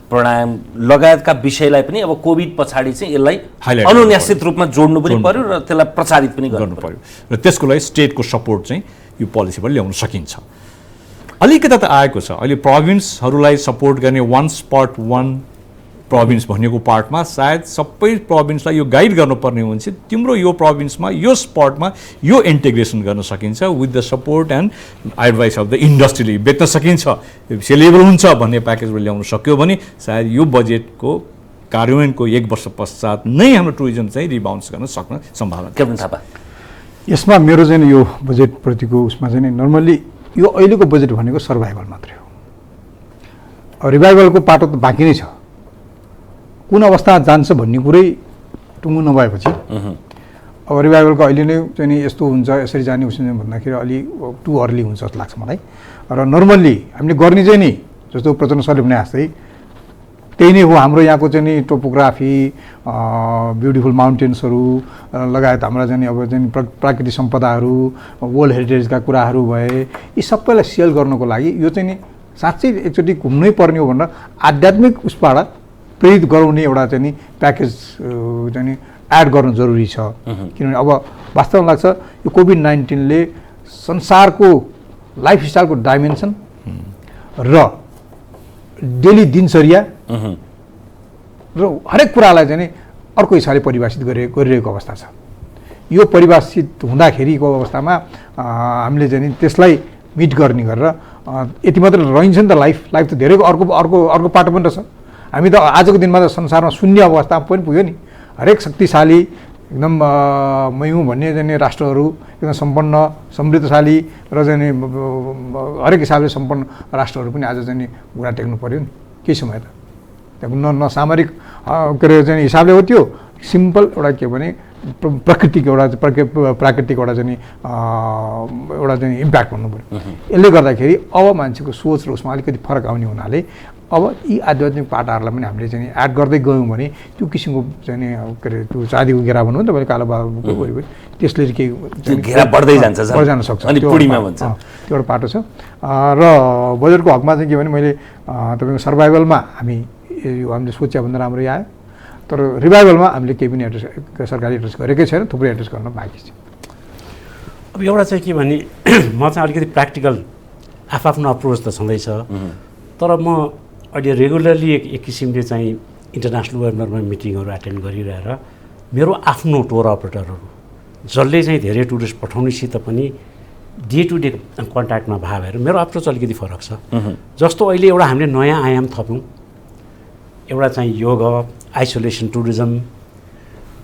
प्राणायाम लगायतका विषयलाई पनि अब कोभिड पछाडि चाहिँ यसलाई अनुन्यासित रूपमा जोड्नु पनि पर्यो र त्यसलाई प्रचारित पनि गर्नु पर्यो र त्यसको लागि स्टेटको सपोर्ट चाहिँ यो पोलिसीबाट ल्याउन सकिन्छ। अलिकता त आएको छ अहिले प्रोभिन्सहरूलाई सपोर्ट गर्ने 1 स्पट 1 प्रोभिन्स भनेको पार्टमा सायद सबै प्रोभिन्सलाई यो गाइड गर्नुपर्ने हुन्छ तिम्रो यो प्रोभिन्समा यो स्पटमा यो इन्टिग्रेसन गर्न सकिन्छ with the support and advice of the इन्डस्ट्रीले बेच्न सकिन्छ सेलेबल हुन्छ भन्ने प्याकेजबाट ल्याउन सक्यो भने सायद यो बजेटको कार्यान्वयनको 1 वर्ष पश्चात नै हाम्रो टुरिज्म चाहिँ रिबाउन्स गर्न सक्ने सम्भावना केपन थापा यसमा मेरो चाहिँ यो बजेटप्रतिको उसमा चाहिँ नर्मल्ली यो अहिलेको बजेट भनेको सर्भाइभल मात्रै हो। रिभाइभलको पाटो त बाँकी नै छ, कुन अवस्था जान्छ भन्ने कुरै टुङ्गो नभएपछि अब रिभाइभलको अहिले नै चाहिँ नि यस्तो हुन्छ यसरी जाने उसरी भन्दाखेरि अलि टु अर्ली हुन्छ जस्तो लाग्छ मलाई। र नर्मल्ली हामीले गर्ने चाहिँ नि जस्तो प्रचण्ड सरले भने जस्तै त्यही नै हो हाम्रो यहाँको चाहिँ नि टोपोग्राफी ब्युटिफुल माउन्टेन्सहरू लगायत हाम्रा चाहिँ अब चाहिँ प्राकृतिक सम्पदाहरू वर्ल्ड हेरिटेजका कुराहरू भए यी सबैलाई सेल गर्नको लागि यो चाहिँ नि साँच्चै एकचोटि घुम्नै पर्ने हो भनेर आध्यात्मिक उसबाट प्रेरित गराउने एउटा चाहिँ नि प्याकेज चाहिँ नि एड गर्नु जरुरी छ। किनभने अब वास्तवमा लाग्छ यो कोभिड-19ले संसारको लाइफस्टाइलको डाइमेन्सन र डेली दिनचर्या र हरेक कुरालाई चाहिँ नि अर्को हिसाबले परिभाषित गरिरहेको अवस्था छ। यो परिभाषित हुँदाखेरिको अवस्थामा हामीले चाहिँ नि त्यसलाई मिट गर्ने गरेर यति मात्र रहन्छ नि त लाइफ त धेरै अर्को पाटो पनि रहेछ। हामी त आजको दिनमा त संसारमा शून्य अवस्थामा पनि पुग्यो नि। हरेक शक्तिशाली एकदम मयौँ भन्ने चाहिँ राष्ट्रहरू एकदम सम्पन्न समृद्धशाली र चाहिँ हरेक हिसाबले सम्पन्न राष्ट्रहरू पनि आज चाहिँ घुँडा टेक्नु पऱ्यो नि केही समय त। त्यहाँ न सामरिक के अरे चाहिँ हिसाबले हो त्यो सिम्पल एउटा के भने प्राकृतिक प्राकृतिक एउटा चाहिँ एउटा चाहिँ इम्प्याक्ट भन्नु पऱ्यो। यसले गर्दाखेरि अब मान्छेको सोच र उसमा अलिकति फरक आउने हुनाले अब यी आध्यात्मिक पाटाहरूलाई पनि हामीले चाहिँ एड गर्दै गयौँ भने त्यो किसिमको चाहिँ के अरे त्यो चाँदीको घेरा भन्नु नि तपाईँले कालो बाबुको वरिपरि त्यसले केही घेरा बढ्दै जान सक्छ अनि पूर्णिमा भन्छ त्यो एउटा पाटो छ। र बजेटको हकमा चाहिँ के भने मैले तपाईँको सर्भाइभलमा हामीले सोचेभन्दा राम्रो आयो तर रिभाइभलमा हामीले केही पनि एड्रेस सरकारले एड्रेस गरेकै छैन, थुप्रै एड्रेस गर्न बाँकी छ। अब एउटा चाहिँ के भने म चाहिँ अलिकति प्र्याक्टिकल आफ्नो अप्रोच त छँदैछ तर म अहिले रेगुलरली एक किसिमले चाहिँ इन्टरनेसनल वेबिनारमा मिटिङहरू एटेन्ड गरिरहेर मेरो आफ्नो टुर अपरेटरहरू जसले चाहिँ धेरै टुरिस्ट पठाउनेसित पनि डे टु डे कन्ट्याक्टमा भएर मेरो अप्रोच अलिकति फरक छ। जस्तो अहिले एउटा हामीले नयाँ आयाम थप्यौँ एउटा चाहिँ योग आइसोलेसन टुरिज्म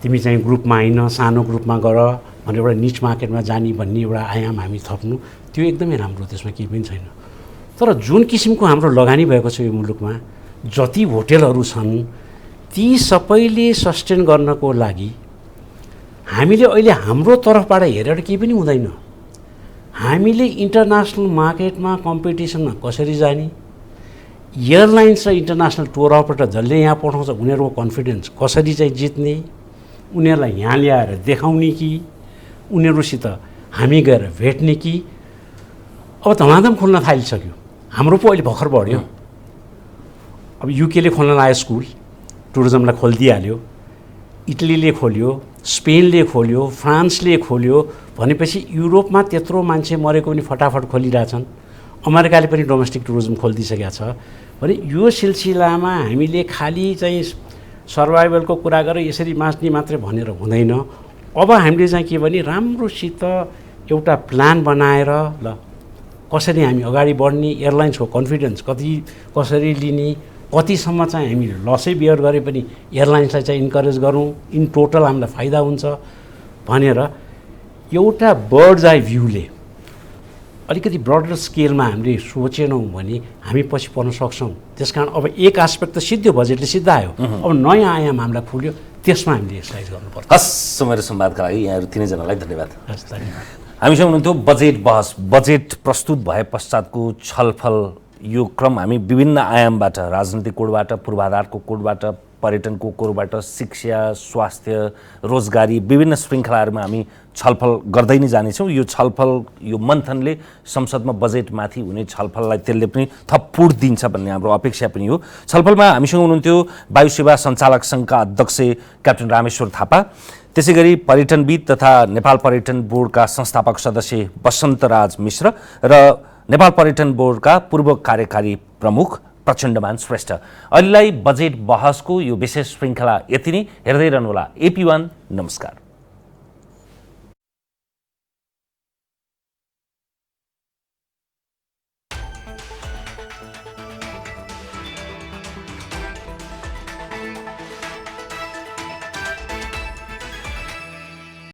तिमी चाहिँ ग्रुपमा होइन सानो ग्रुपमा गर भनेर एउटा निच मार्केटमा जाने भन्ने एउटा आयाम हामी थप्नु त्यो एकदमै राम्रो, त्यसमा केही पनि छैन। तर जुन किसिमको हाम्रो लगानी भएको छ यो मुलुकमा जति होटेलहरू छन् ती सबैले सस्टेन गर्नको लागि हामीले अहिले हाम्रो तर्फबाट हेरेर केही पनि हुँदैन। हामीले इन्टरनेसनल मार्केटमा कम्पिटिसनमा कसरी जाने, एयरलाइन्स र इन्टरनेसनल टुर अपरेटर जसले यहाँ पठाउँछ उनीहरूको कन्फिडेन्स कसरी चाहिँ जित्ने, उनीहरूलाई यहाँ ल्याएर देखाउने कि उनीहरूसित हामी गएर भेट्ने कि अब धमाधम खोल्न थालिसक्यो। हाम्रो पो अहिले भर्खर बढ्यो। अब युकेले खोल्न लाग्यो स्कुल टुरिज्मलाई खोलिदिइहाल्यो, इटलीले खोल्यो, स्पेनले खोल्यो, फ्रान्सले खोल्यो भनेपछि युरोपमा त्यत्रो मान्छे मरेको पनि फटाफट खोलिरहेछन्, अमेरिकाले पनि डोमेस्टिक टुरिज्म खोलिदिइसकेको छ भने यो सिलसिलामा हामीले खालि चाहिँ सर्भाइभलको कुरा गरेर यसरी बाँच्ने मात्रै भनेर हुँदैन। अब हामीले चाहिँ के भने राम्रोसित एउटा प्लान बनाएर ल कसरी हामी अगाडि बढ्ने, एयरलाइन्सको कन्फिडेन्स कसरी लिने, कतिसम्म चाहिँ हामी लसै बियर गरे पनि एयरलाइन्सलाई चाहिँ इन्करेज गरौँ, इन टोटल हामीलाई फाइदा हुन्छ भनेर एउटा बर्ड्स आई भ्यूले अलिकति ब्रडर स्केलमा हामीले सोचेनौँ भने हामी पछि पर्न सक्छौँ। त्यस कारण अब एक एस्पेक्ट त सिद्धो बजेटले सिद्धायो, अब नयाँ आयाम हामीलाई खुल्यो त्यसमा हामीले एक्सर्साइज गर्नुपर्छ। हस् मेरो संवादका लागि यहाँहरू तिनैजनालाई धन्यवाद। हस् धन्यवाद। हामीसँग हुनुहुन्थ्यो बजेट बहस, बजेट प्रस्तुत भए पश्चातको छलफल। यो क्रम हामी विभिन्न आयामबाट राजनीतिक कोडबाट, पूर्वाधारको कोडबाट, पर्यटनको कोडबाट, शिक्षा, स्वास्थ्य, रोजगारी विभिन्न श्रृङ्खलाहरूमा हामी छलफल गर्दै नै जानेछौँ। यो छलफल यो मन्थनले संसदमा बजेटमाथि हुने छलफललाई त्यसले पनि थप पुट दिन्छ भन्ने हाम्रो अपेक्षा पनि हो। छलफलमा हामीसँग हुनुहुन्थ्यो वायु सेवा सञ्चालक सङ्घका अध्यक्ष क्याप्टेन रामेश्वर थापा, त्यसै गरी पर्यटनविद तथा नेपाल पर्यटन बोर्डका संस्थापक सदस्य वसन्तराज मिश्र र नेपाल पर्यटन बोर्डका पूर्व कार्यकारी प्रमुख प्रचण्डमान श्रेष्ठ। अहिलेलाई बजेट बहसको यो विशेष श्रृङ्खला यति नै। हेर्दै रहनुहोला AP1। नमस्कार।